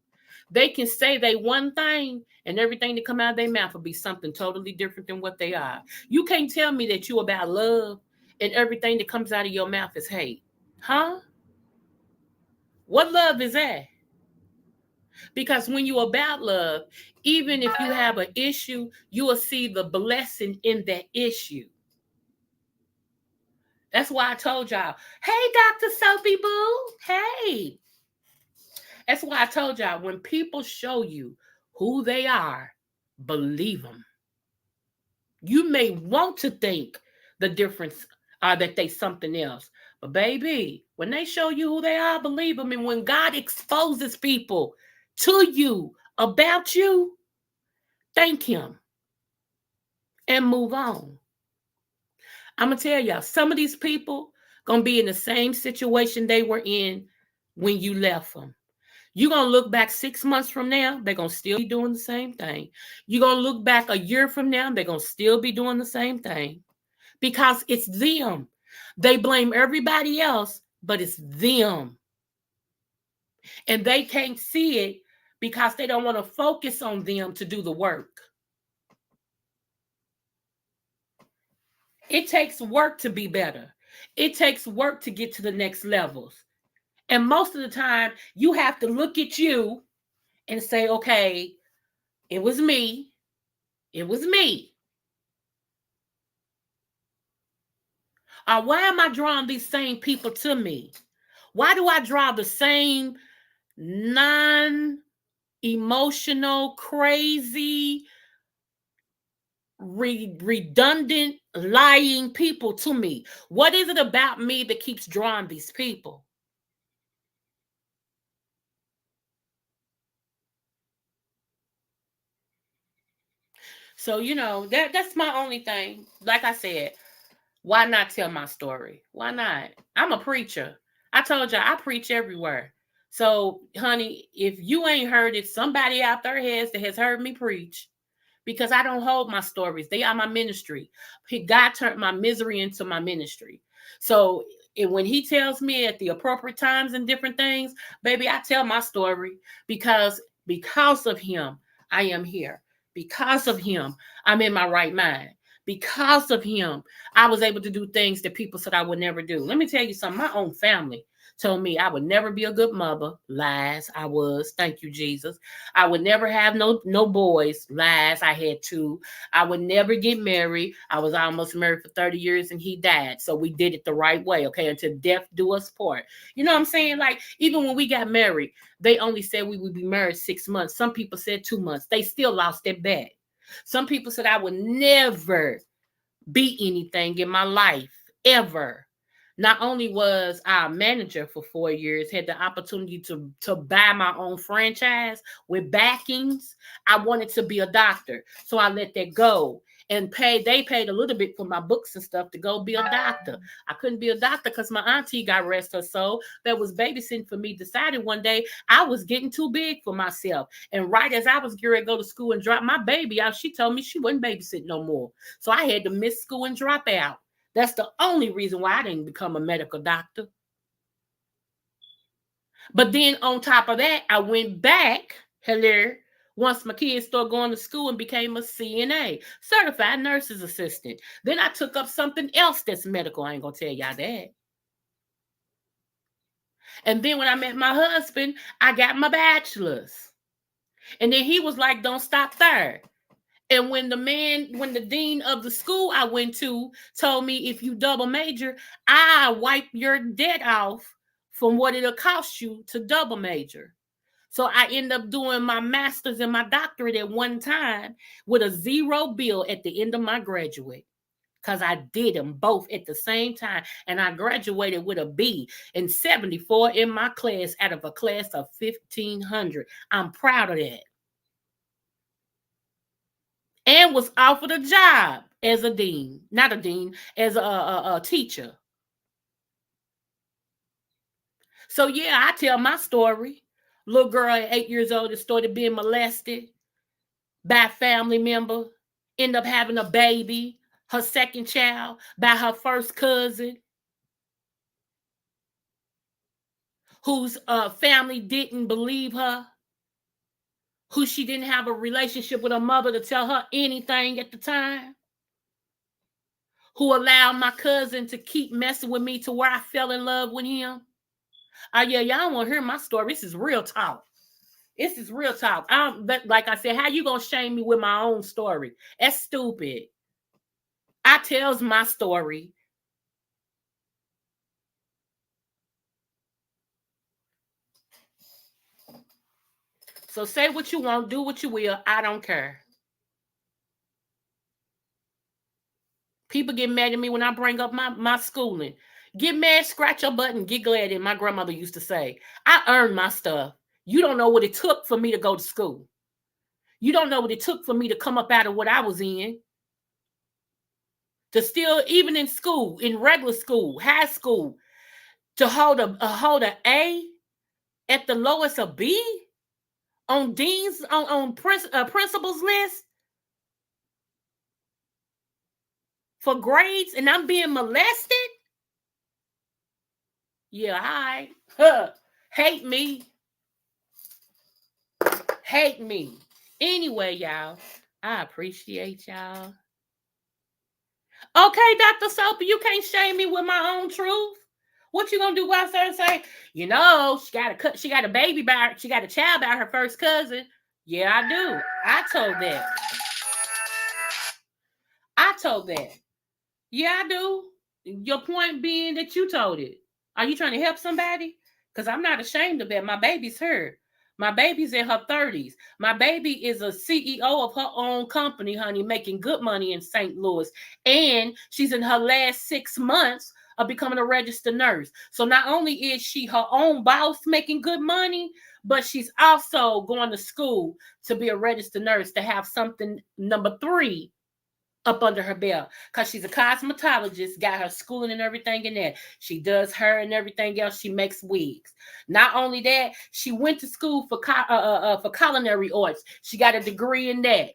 They can say they one thing and everything that come out of their mouth will be something totally different than what they are. You can't tell me that you about love and everything that comes out of your mouth is hate. Huh? What love is that? Because when you're about love, even if you have an issue, you will see the blessing in that issue. That's why I told y'all, hey, Dr. Sophie Boo, hey. That's why I told y'all, when people show you who they are, believe them. You may want to think the difference that they something else. But baby, when they show you who they are, believe them. And when God exposes people to you about you, thank him and move on. I'm going to tell y'all, some of these people going to be in the same situation they were in when you left them. You're going to look back 6 months from now, they're going to still be doing the same thing. You're going to look back a year from now, they're going to still be doing the same thing. Because it's them. They blame everybody else, but it's them. And they can't see it because they don't want to focus on them to do the work. It takes work to be better. It takes work to get to the next levels. And most of the time, you have to look at you and say, okay, it was me. It was me. Or why am I drawing these same people to me? Why do I draw the same non-emotional, crazy, redundant, lying people to me? What is it about me that keeps drawing these people? So, you know, that's my only thing. Like I said, why not tell my story? Why not? I'm a preacher. I told you I preach everywhere. So, honey, if you ain't heard it, somebody out there has heard me preach, because I don't hold my stories. They are my ministry. God turned my misery into my ministry. So and when he tells me at the appropriate times and different things, baby, I tell my story because of him, I am here. Because of him, I'm in my right mind. Because of him, I was able to do things that people said I would never do. Let me tell you something. My own family told me I would never be a good mother. Lies. I was. Thank you, Jesus. I would never have no boys. Lies. I had two. I would never get married. I was almost married for 30 years and he died. So we did it the right way. Okay. Until death do us part. You know what I'm saying? Like, even when we got married, they only said we would be married 6 months. Some people said 2 months. They still lost their bet. Some people said I would never be anything in my life, ever. Not only was I a manager for 4 years, had the opportunity to buy my own franchise with backings, I wanted to be a doctor. So I let that go and they paid a little bit for my books and stuff to go be a doctor. I couldn't be a doctor because my auntie, God rest her soul, that was babysitting for me, decided one day I was getting too big for myself. And right as I was getting ready to go to school and drop my baby out, she told me she wasn't babysitting no more. So I had to miss school and drop out. That's the only reason why I didn't become a medical doctor. But then on top of that, I went back, once my kids started going to school and became a CNA, certified nurse's assistant. Then I took up something else that's medical. I ain't gonna tell y'all that. And then when I met my husband, I got my bachelor's. And then he was like, don't stop there. And when the dean of the school I went to told me, if you double major, I wipe your debt off from what it'll cost you to double major. So I end up doing my master's and my doctorate at one time with a zero bill at the end of my graduate. Because I did them both at the same time. And I graduated with a B and 74 in my class out of a class of 1,500. I'm proud of that. And was offered a job as a dean, not a dean, as a teacher. So yeah, I tell my story. Little girl at 8 years old that started being molested by a family member, end up having a baby, her second child, by her first cousin, whose family didn't believe her, who she didn't have a relationship with her mother to tell her anything at the time, who allowed my cousin to keep messing with me to where I fell in love with him. Oh yeah, y'all want to hear my story. This is real talk. This is real talk. But like I said, how you gonna shame me with my own story? That's stupid. I tells my story. So say what you want, do what you will. I don't care. People get mad at me when I bring up my schooling. Get mad, scratch your butt, and get glad. And my grandmother used to say, I earned my stuff. You don't know what it took for me to go to school. You don't know what it took for me to come up out of what I was in. To still, even in school, in regular school, high school, to hold a A at the lowest a B on dean's on principal's list for grades, and I'm being molested. Yeah, hi. Hate me. Hate me. Anyway, y'all, I appreciate y'all. Okay, Dr. Soapy, you can't shame me with my own truth. What you gonna do? Go out there and say, you know, she got a baby by she got a child by her first cousin. Yeah, I do. I told that. I told that. Yeah, I do. Your point being that you told it. Are you trying to help somebody? Because I'm not ashamed of that. My baby's her. My baby's in her 30s. My baby is a CEO of her own company, honey, making good money in St. Louis. And she's in her last 6 months of becoming a registered nurse. So not only is she her own boss making good money, but she's also going to school to be a registered nurse to have something number 3 up under her belt, because she's a cosmetologist, got her schooling and everything in that. She does hair and everything else. She makes wigs. Not only that, she went to school for culinary arts. She got a degree in that.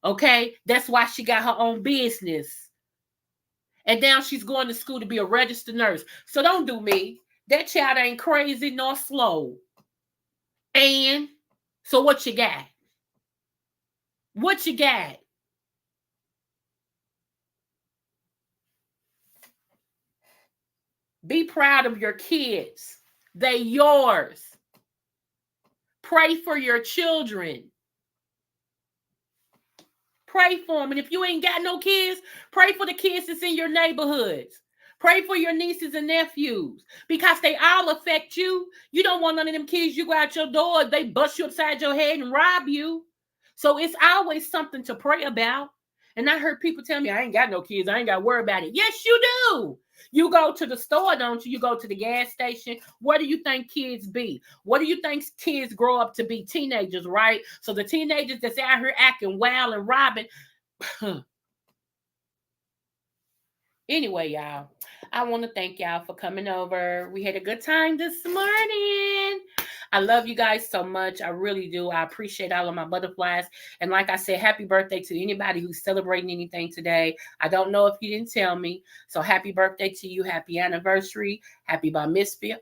Okay, that's why she got her own business. And now she's going to school to be a registered nurse. So don't do me. That child ain't crazy nor slow. And so what you got? What you got? Be proud of your kids. They yours. Pray for your children. Pray for them. And if you ain't got no kids, pray for the kids that's in your neighborhoods. Pray for your nieces and nephews because they all affect you. You don't want none of them kids, you go out your door, they bust you upside your head and rob you. So it's always something to pray about. And I heard people tell me, I ain't got no kids. I ain't got to worry about it. Yes, you do. You go to the store, don't you? You go to the gas station. What do you think kids be? What do you think kids grow up to be? Teenagers, right? So the teenagers that's out here acting wild and robbing. Anyway, y'all, I want to thank y'all for coming over. We had a good time this morning. I love you guys so much. I really do. I appreciate all of my butterflies. And like I said, happy birthday to anybody who's celebrating anything today. I don't know if you didn't tell me. So happy birthday to you. Happy anniversary. Happy bar mitzvah.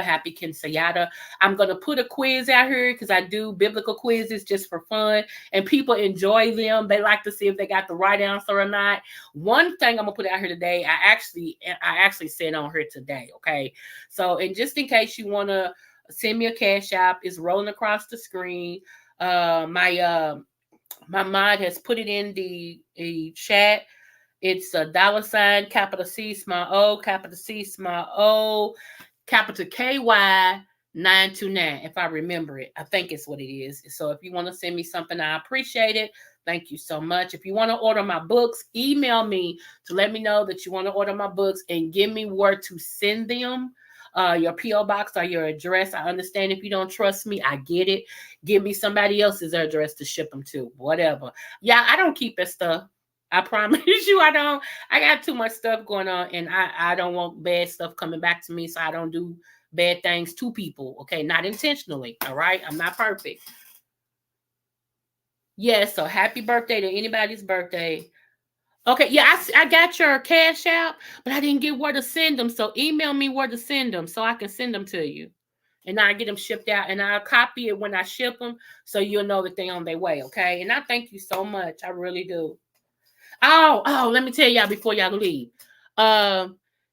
Happy Kinsayada. I'm going to put a quiz out here because I do biblical quizzes just for fun. And people enjoy them. They like to see if they got the right answer or not. One thing I'm going to put out here today, I actually said on here today, okay? So, and just in case you want to send me a cash app, it's rolling across the screen. My mod has put it in the chat. It's a $ capital C small O, capital C small O, capital KY 929, if I remember it. I think it's what it is. So if you want to send me something, I appreciate it. Thank you so much. If you want to order my books, email me to let me know that you want to order my books and give me where to send them. Your P.O. box or your address. I understand if you don't trust me. I get it. Give me somebody else's address to ship them to. Whatever. Yeah, I don't keep that stuff. I promise you I don't. I got too much stuff going on and I don't want bad stuff coming back to me, so I don't do bad things to people. Okay, not intentionally. All right, I'm not perfect. Yes, so happy birthday to anybody's birthday. Okay, yeah, I got your cash out, but I didn't get where to send them. So email me where to send them so I can send them to you. And I get them shipped out and I'll copy it when I ship them so you'll know that they're on their way, okay? And I thank you so much. I really do. Oh, let me tell y'all before y'all leave.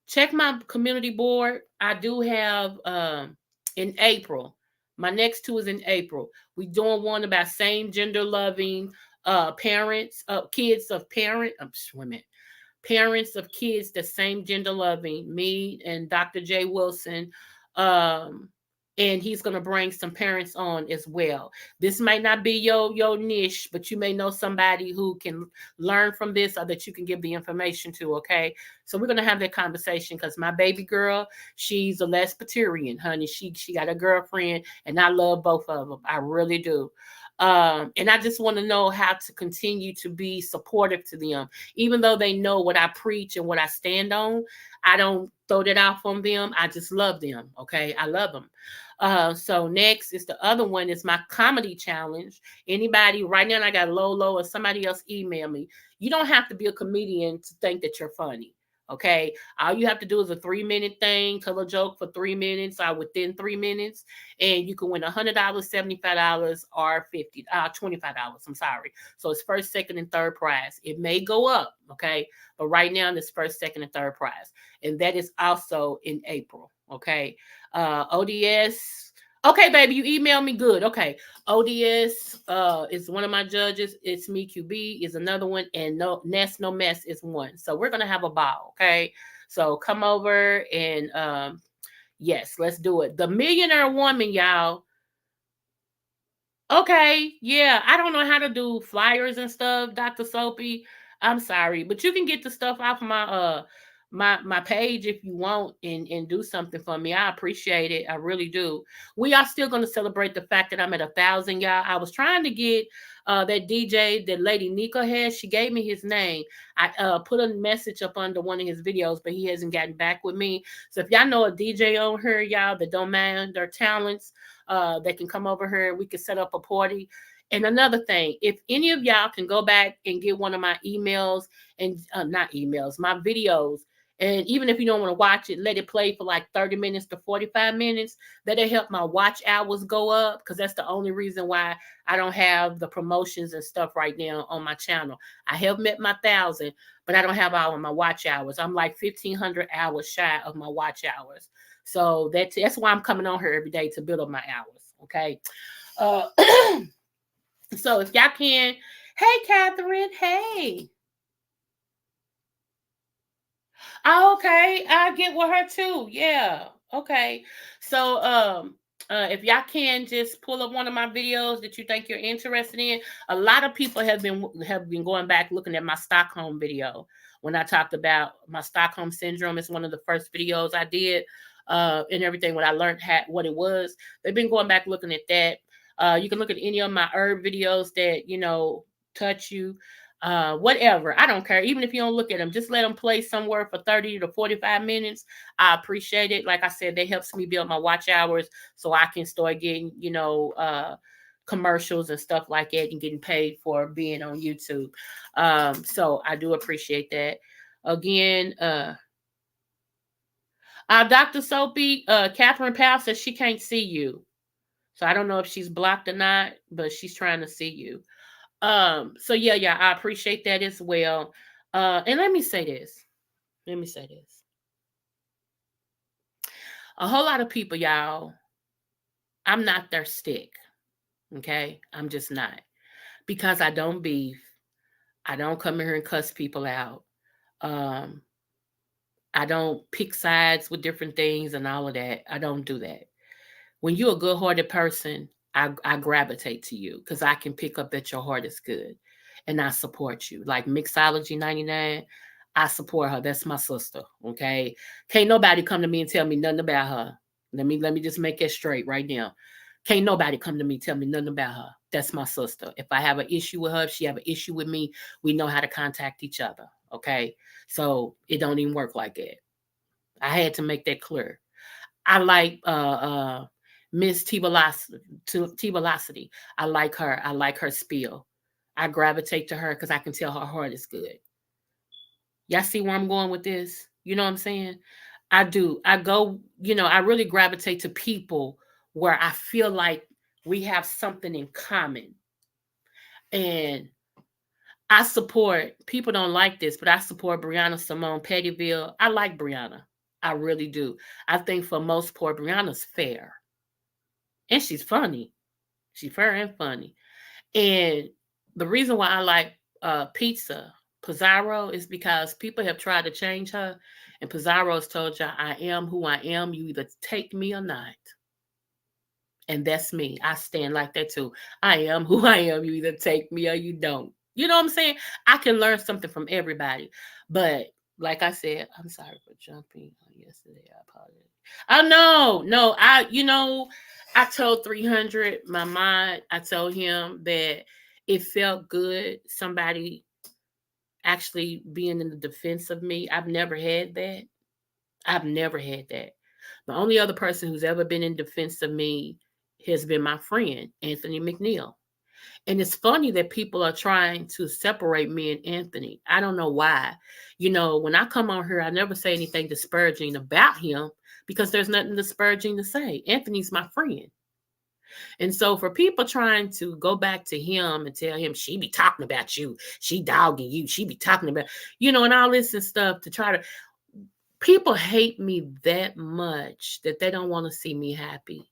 Check my community board. I do have in April. My next two is in April. We're doing one about same gender loving parents, kids of parents of kids the same gender loving, me and Dr. J. Wilson. And he's going to bring some parents on as well. This might not be your niche, but you may know somebody who can learn from this or that you can give the information to, okay? So we're going to have that conversation because my baby girl, she's a Lesbiterian, honey. She got a girlfriend, and I love both of them. I really do. And I just want to know how to continue to be supportive to them. Even though they know what I preach and what I stand on, I don't throw that off on them. I just love them, okay? I love them. So next is the other one is my comedy challenge. Anybody right now, I got Lolo or somebody else email me. You don't have to be a comedian to think that you're funny. Okay. All you have to do is a 3-minute thing, tell a joke for 3 minutes or within 3 minutes, and you can win $100, $75, or $25. I'm sorry. So it's first, second, and third prize. It may go up. Okay. But right now it's first, second, and third prize. And that is also in April. Okay. ODS. Okay, baby, you emailed me. Good. Okay. ODS is one of my judges. It's me. QB is another one. And No Mess is one. So we're going to have a ball. Okay. So come over and yes, let's do it. The Millionaire Woman, y'all. Okay. Yeah. I don't know how to do flyers and stuff, Dr. Soapy. I'm sorry, but you can get the stuff off my my page if you want and do something for me. I appreciate it. I really do. We are still going to celebrate the fact that I'm at 1,000, y'all. I was trying to get that DJ that Lady Nika has. She gave me his name. I put a message up under one of his videos, but he hasn't gotten back with me. So if y'all know a DJ on here, y'all, that don't mind their talents, they can come over here. We can set up a party. And another thing, if any of y'all can go back and get one of my emails and not emails, my videos, and even if you don't want to watch it, let it play for like 30 minutes to 45 minutes. That'll help my watch hours go up, because that's the only reason why I don't have the promotions and stuff right now on my channel. I have met my 1,000, but I don't have all of my watch hours. I'm like 1,500 hours shy of my watch hours. So that's why I'm coming on here every day, to build up my hours. Okay. So if y'all can, hey, Catherine, hey. Oh, okay, I get with her too. Yeah. Okay. So if y'all can just pull up one of my videos that you think you're interested in. A lot of people have been going back looking at my Stockholm video when I talked about my Stockholm syndrome. It's one of the first videos I did and everything when I learned what it was. They've been going back looking at that. You can look at any of my herb videos that, you know, touch you. Whatever, I don't care. Even if you don't look at them, just let them play somewhere for 30 to 45 minutes. I appreciate it. Like I said, that helps me build my watch hours so I can start getting, you know, commercials and stuff like that and getting paid for being on YouTube. So I do appreciate that. Again, Dr. Soapy, Catherine Powell says she can't see you. So I don't know if she's blocked or not, but she's trying to see you. So yeah, I appreciate that as well. And let me say this. A whole lot of people, y'all, I'm not their stick. Okay? I'm just not. Because I don't beef. I don't come here and cuss people out. I don't pick sides with different things and all of that. I don't do that. When you're a good-hearted person, I gravitate to you because I can pick up that your heart is good. And I support you. Like Mixology 99, I support her. That's my sister. Okay. Can't nobody come to me and tell me nothing about her. Let me just make it straight right now. Can't nobody come to me and tell me nothing about her. That's my sister. If I have an issue with her, if she have an issue with me, we know how to contact each other. Okay. So it don't even work like that. I had to make that clear. I like Miss T-Velocity. I like her. I like her spiel. I gravitate to her because I can tell her heart is good. Y'all see where I'm going with this? You know what I'm saying? I do. I go, you know, I really gravitate to people where I feel like we have something in common. And I support, people don't like this, but I support Brianna Simone Pettyville. I like Brianna. I really do. I think for most part, Brianna's fair. And she's funny. She's fair and funny. And the reason why I like Pizza Pizarro is because people have tried to change her. And Pizarro's told y'all, I am who I am. You either take me or not. And that's me. I stand like that too. I am who I am. You either take me or you don't. You know what I'm saying? I can learn something from everybody. But like I said, I'm sorry for jumping on yesterday. I apologize. I told 300, my mind, I told him that it felt good, somebody actually being in the defense of me. I've never had that. The only other person who's ever been in defense of me has been my friend, Anthony McNeil. And it's funny that people are trying to separate me and Anthony. I don't know why. You know, when I come on here, I never say anything disparaging about him because there's nothing disparaging to say. Anthony's my friend. And so for people trying to go back to him and tell him she be talking about you, she dogging you, she be talking about, and all this and stuff to try to, people hate me that much that they don't want to see me happy.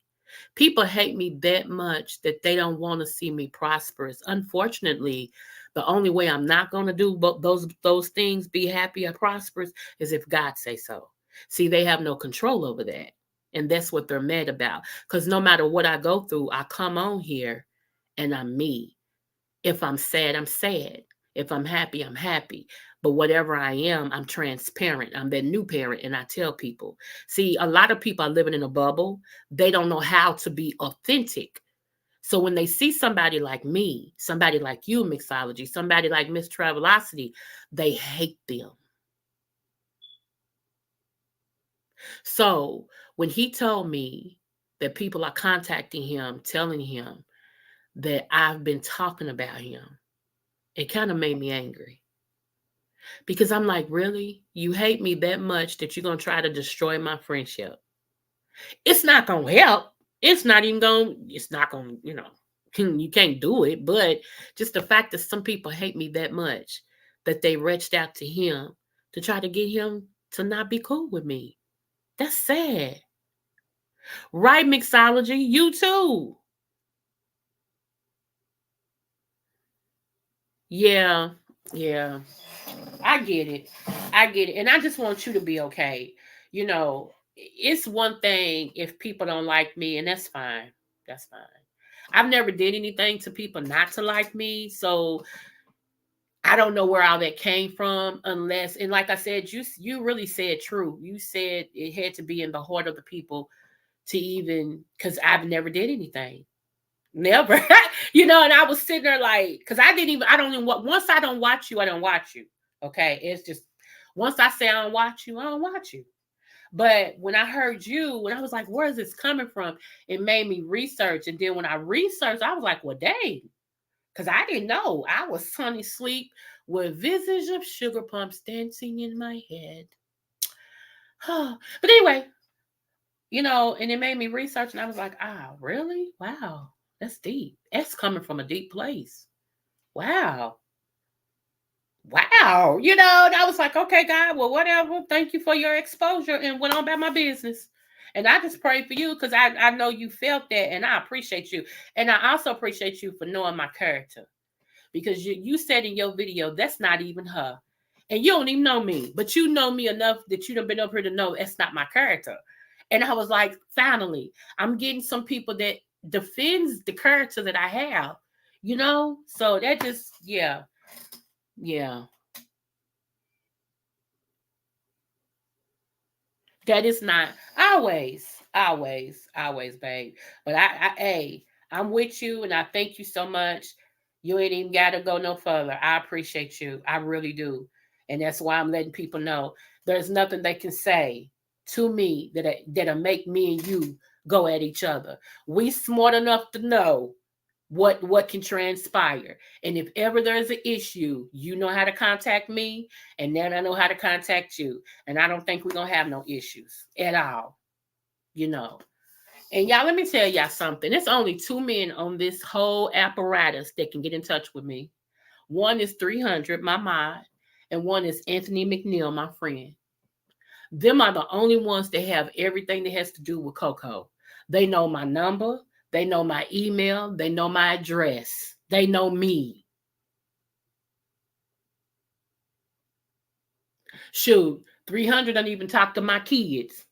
People hate me that much that they don't want to see me prosperous. Unfortunately, the only way I'm not going to do those things, be happy or prosperous, is if God say so. See, they have no control over that. And that's what they're mad about. Because no matter what I go through, I come on here and I'm me. If I'm sad, I'm sad. If I'm happy, I'm happy. But whatever I am, I'm transparent. I'm that new parent, and I tell people. See, a lot of people are living in a bubble. They don't know how to be authentic. So when they see somebody like me, somebody like you, Mixology, somebody like Miss Travelocity, they hate them. So when he told me that people are contacting him, telling him that I've been talking about him, it kind of made me angry. Because I'm like, really? You hate me that much that you're going to try to destroy my friendship? It's not going to help. It's not going to, you can't do it. But just the fact that some people hate me that much that they reached out to him to try to get him to not be cool with me. That's sad. Right, mixology? You too. Yeah. I get it. And I just want you to be okay. It's one thing if people don't like me, and that's fine. That's fine. I've never did anything to people not to like me. So I don't know where all that came from unless, and like I said, you really said true. You said it had to be in the heart of the people to even, because I've never did anything. Never. And I was sitting there like, because I don't even, once I don't watch you, I don't watch you. Okay. It's just, once I say I don't watch you, I don't watch you. But when I heard you, when I was like, where is this coming from? It made me research. And then when I researched, I was like, well, dang. Because I didn't know. I was sunny sleep with visage of sugar pumps dancing in my head. But anyway, and it made me research, and I was like, really? Wow. That's deep. That's coming from a deep place. Wow. And I was like, okay, God, well, whatever. Thank you for your exposure, and went on about my business. And I just prayed for you because I know you felt that, and I appreciate you. And I also appreciate you for knowing my character. Because you said in your video, that's not even her. And you don't even know me, but you know me enough that you done been up here to know that's not my character. And I was like, finally, I'm getting some people that defends the character that I have, So that just, yeah. That is not always, babe. But I'm with you, and I thank you so much. You ain't even got to go no further. I appreciate you. I really do. And that's why I'm letting people know there's nothing they can say to me that'll make me and you go at each other. We smart enough to know what can transpire. And if ever there's an issue, you know how to contact me, and then I know how to contact you. And I don't think we're going to have no issues at all, And y'all, let me tell y'all something. There's only 2 men on this whole apparatus that can get in touch with me. One is 300, my mod, and one is Anthony McNeil, my friend. Them are the only ones that have everything that has to do with Coco. They know my number. They know my email. They know my address. They know me. Shoot, 300 don't even talk to my kids.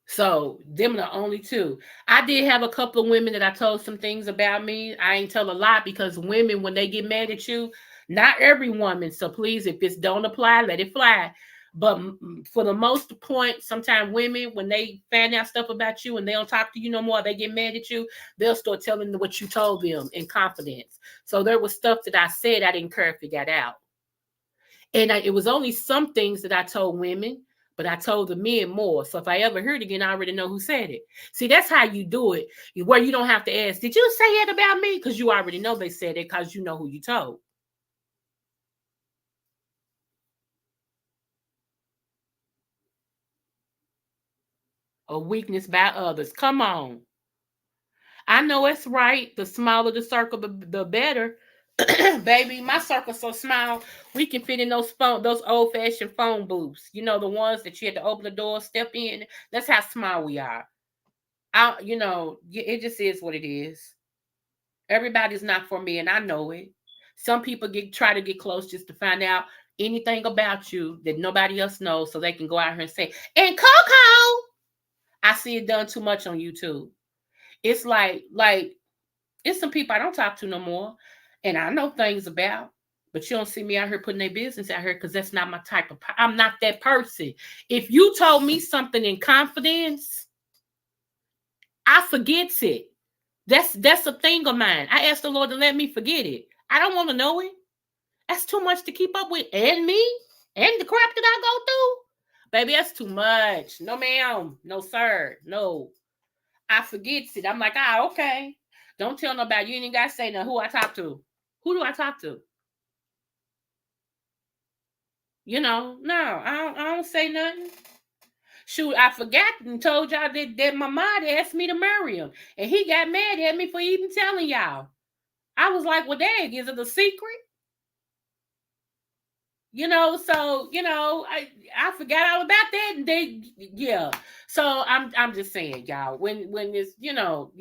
So them are the only 2. I did have a couple of women that I told some things about me. I ain't tell a lot because women, when they get mad at you, not every woman. So please, if this don't apply, let it fly. But for the most point, sometimes women, when they find out stuff about you and they don't talk to you no more, they get mad at you, they'll start telling them what you told them in confidence. So there was stuff that I said I didn't care if it got out. And it was only some things that I told women, but I told the men more. So if I ever heard it again, I already know who said it. See, that's how you do it, where you don't have to ask, did you say it about me? Because you already know they said it because you know who you told. A weakness by others. Come on. I know it's right. The smaller the circle, the better. Baby, my circle's so small, we can fit in those old-fashioned phone booths. The ones that you had to open the door, step in. That's how small we are. It just is what it is. Everybody's not for me, and I know it. Some people try to get close just to find out anything about you that nobody else knows, so they can go out here and say, and Coco. I see it done too much on YouTube. It's like it's some people I don't talk to no more, and I know things about, but you don't see me out here putting their business out here because that's not my type of. I'm not that person. If you told me something in confidence, I forgets it. That's a thing of mine. I asked the Lord to let me forget it. I don't want to know it. That's too much to keep up with, and me, and the crap that I go through. Baby, that's too much. No, ma'am. No, sir. No. I forgets it. I'm like, okay. Don't tell nobody. You ain't got to say nothing. Who I talk to? Who do I talk to? No, I don't say nothing. Shoot, I forgot and told y'all that my mom asked me to marry him. And he got mad at me for even telling y'all. I was like, well, dang, is it a secret? So I forgot all about that, and So I'm just saying, y'all, when it's no,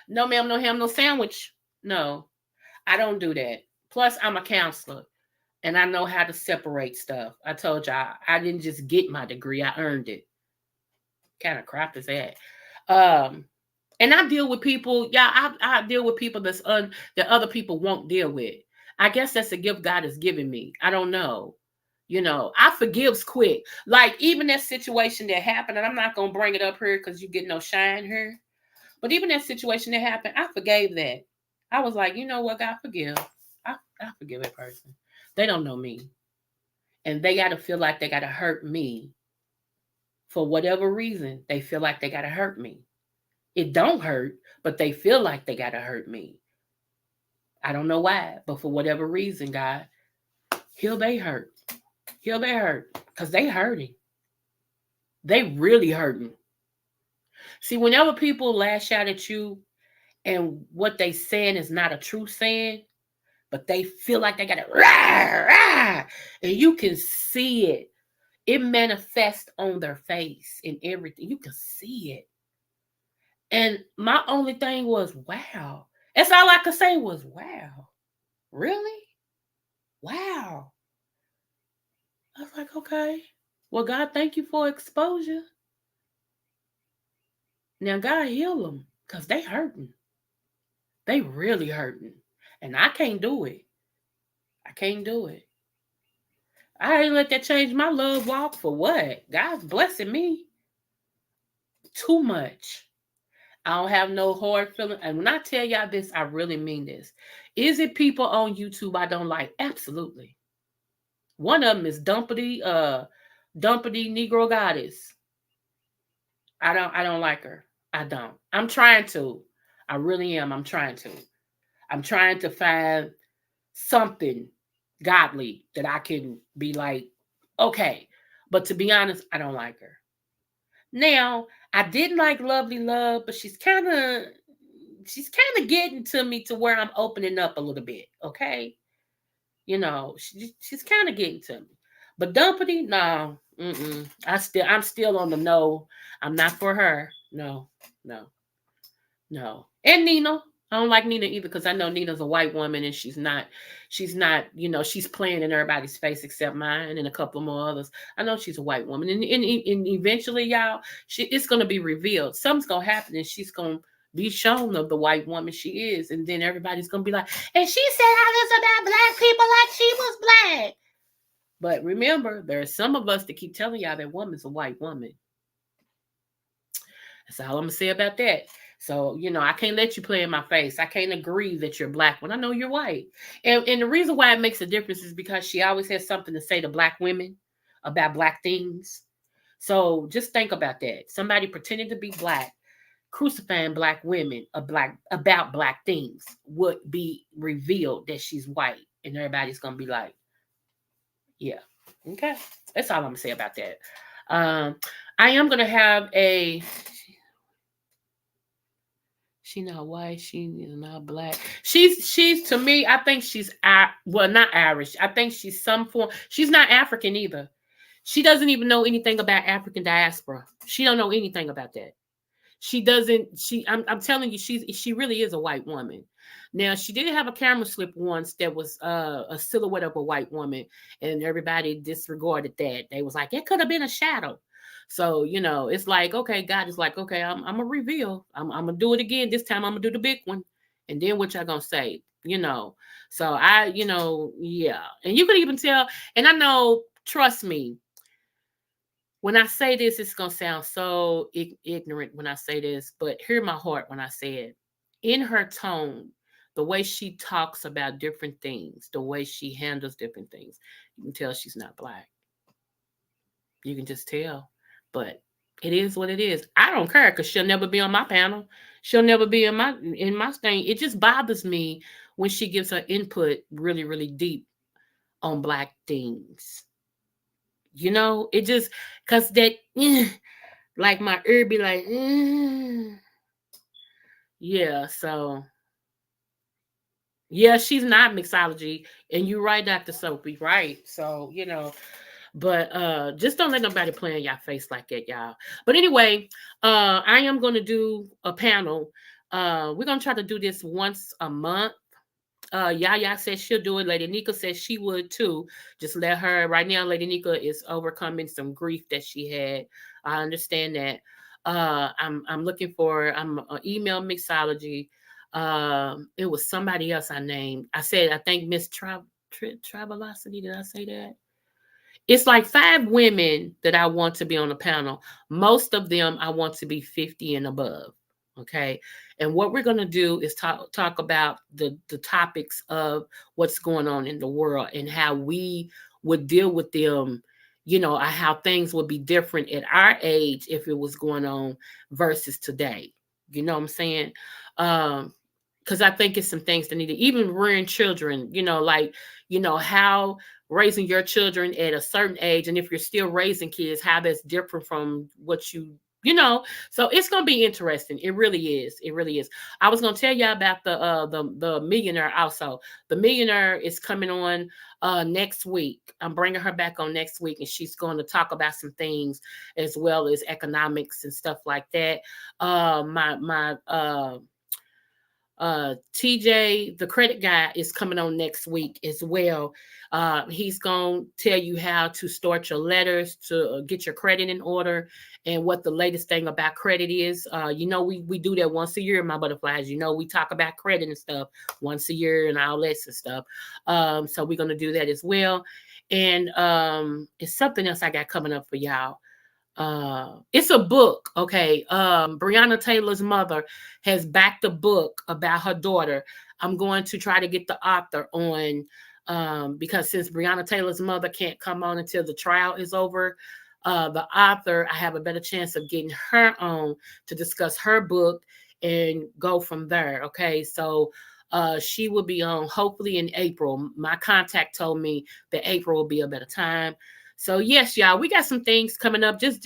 no ma'am, no ham, no sandwich. No, I don't do that. Plus, I'm a counselor, and I know how to separate stuff. I told y'all, I didn't just get my degree; I earned it. Kind of crap is that? And I deal with people, I deal with people that other people won't deal with. I guess that's a gift God has given me. I don't know. I forgives quick. Like even that situation that happened, and I'm not gonna bring it up here because you get no shine here. But even that situation that happened, I forgave that. I was like, you know what, God forgive. I forgive that person. They don't know me. And they gotta feel like they gotta hurt me. For whatever reason, they feel like they gotta hurt me. It don't hurt, but they feel like they gotta hurt me. I don't know why, but for whatever reason, God, heal they hurt. Heal they hurt. Because they hurting. They really hurting. See, whenever people lash out at you and what they saying is not a true saying, but they feel like they gotta rah, rah, and you can see it. It manifests on their face and everything. You can see it. And my only thing was, wow. That's all I could say was, wow. Really? Wow. I was like, okay. Well, God, thank you for exposure. Now, God, heal them because they hurting. They really hurting. And I can't do it. I can't do it. I ain't let that change my love walk for what? God's blessing me too much. I don't have no hard feeling. And when I tell y'all this, I really mean this. Is it people on YouTube I don't like? Absolutely. One of them is Dumpity Negro Goddess. I don't like her. I don't. I'm trying to. I really am. I'm trying to. I'm trying to find something godly that I can be like, okay. But to be honest, I don't like her. Now, I didn't like Lovely Love, but she's kind of getting to me to where I'm opening up a little bit, okay? She's kind of getting to me. But Dumpity, no. I'm still on the no. I'm not for her. No. And Nina. I don't like Nina either because I know Nina's a white woman and she's not, she's playing in everybody's face except mine and a couple more others. I know she's a white woman. And eventually, y'all, it's going to be revealed. Something's going to happen and she's going to be shown of the white woman she is. And then everybody's going to be like, and she said all this about black people like she was black. But remember, there are some of us that keep telling y'all that woman's a white woman. That's all I'm going to say about that. So, I can't let you play in my face. I can't agree that you're black when I know you're white. And the reason why it makes a difference is because she always has something to say to black women about black things. So just think about that. Somebody pretending to be black, crucifying black women about black things would be revealed that she's white. And everybody's going to be like, yeah, okay. That's all I'm going to say about that. I am going to have she not white. She is not black. She's to me, I think she's not Irish. I think she's some form. She's not African either. She doesn't even know anything about African diaspora. She don't know anything about that. She doesn't. I'm telling you, she really is a white woman. Now she did have a camera slip once that was a silhouette of a white woman, and everybody disregarded that. They was like, it could have been a shadow. So, it's like, okay, God is like, okay, I'm going to reveal. I'm going to do it again. This time I'm going to do the big one. And then what y'all going to say, So yeah. And you can even tell, and I know, trust me, when I say this, it's going to sound so ignorant when I say this, but hear my heart when I say it. In her tone, the way she talks about different things, the way she handles different things, you can tell she's not black. You can just tell. But It is what it is. I don't care because she'll never be on my panel. She'll never be in my thing. It just bothers me when she gives her input really, really deep on Black things. You know, it just because that like my ear be like, yeah. So yeah, she's not mixology, and you're right, Dr. Soapy, right? So but just don't let nobody play in your face like that, y'all. But anyway, I am going to do a panel. We're going to try to do this once a month. Yaya said she'll do it. Lady Nika said she would too. Just let her. Right now, Lady Nika is overcoming some grief that she had. I understand that. I'm looking for. I'm email mixology. It was somebody else I named. I said I think Miss Travelocity. Did I say that? It's like 5 women that I want to be on the panel. Most of them I want to be 50 and above. Okay. And what we're going to do is talk about the topics of what's going on in the world and how we would deal with them, how things would be different at our age if it was going on versus today. You know what I'm saying? Because I think it's some things that need to, even rearing children, how raising your children at a certain age, and if you're still raising kids, how that's different from what so it's going to be interesting. It really is. It really is. I was going to tell y'all about the millionaire also. The millionaire is coming on next week. I'm bringing her back on next week, and she's going to talk about some things as well as economics and stuff like that. TJ, the credit guy, is coming on next week as well. He's going to tell you how to start your letters to get your credit in order and what the latest thing about credit is. We do that once a year, my butterflies. We talk about credit and stuff once a year and all that stuff. So we're going to do that as well. And it's something else I got coming up for y'all. It's a book. Okay. Breonna Taylor's mother has backed a book about her daughter. I'm going to try to get the author on because since Breonna Taylor's mother can't come on until the trial is over, the author, I have a better chance of getting her on to discuss her book and go from there. Okay. So she will be on hopefully in April. My contact told me that April will be a better time. So yes, y'all, we got some things coming up. Just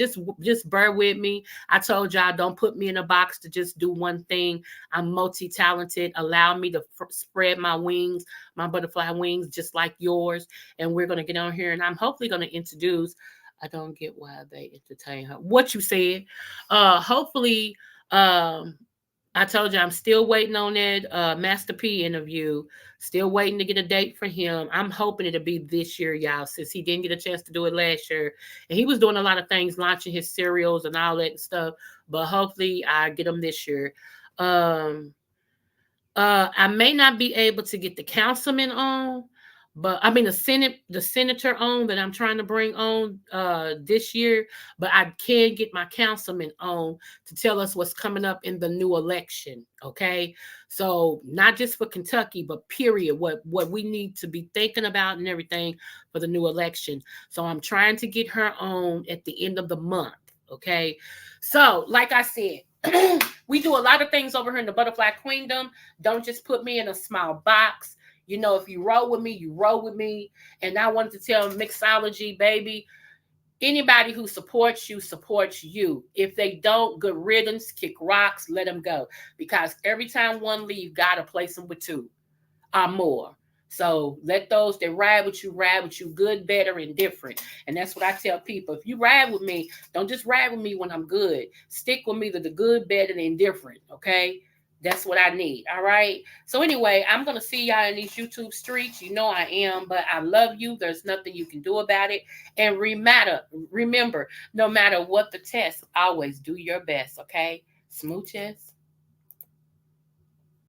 bear with me. I told y'all, don't put me in a box to just do one thing. I'm multi-talented. Allow me to spread my wings, my butterfly wings, just like yours. And we're going to get on here, and I'm hopefully going to introduce. I don't get why they entertain her. What you said. Hopefully, I told you I'm still waiting on that Master P interview. Still waiting to get a date for him. I'm hoping it'll be this year, y'all, since he didn't get a chance to do it last year. And he was doing a lot of things, launching his cereals and all that stuff. But hopefully I get him this year. I may not be able to get the councilman on, but I mean the senator on that I'm trying to bring on this year, but I can get my councilman on to tell us what's coming up in the new election. Okay. So not just for Kentucky, but period, what we need to be thinking about and everything for the new election. So I'm trying to get her on at the end of the month. Okay. So like I said, we do a lot of things over here in the Butterfly Queendom. Don't just put me in a small box. If you roll with me, you roll with me. And I wanted to tell mixology, baby, anybody who supports you. If they don't, good riddance, kick rocks, let them go. Because every time one leave, God will place them with 2 or more. So let those that ride with you good, better, and different. And that's what I tell people. If you ride with me, don't just ride with me when I'm good. Stick with me to the good, better, and different. Okay? That's what I need. All right. So anyway, I'm going to see y'all in these YouTube streets. I am, but I love you. There's nothing you can do about it. And remember, no matter what the test, always do your best. Okay? Smooches.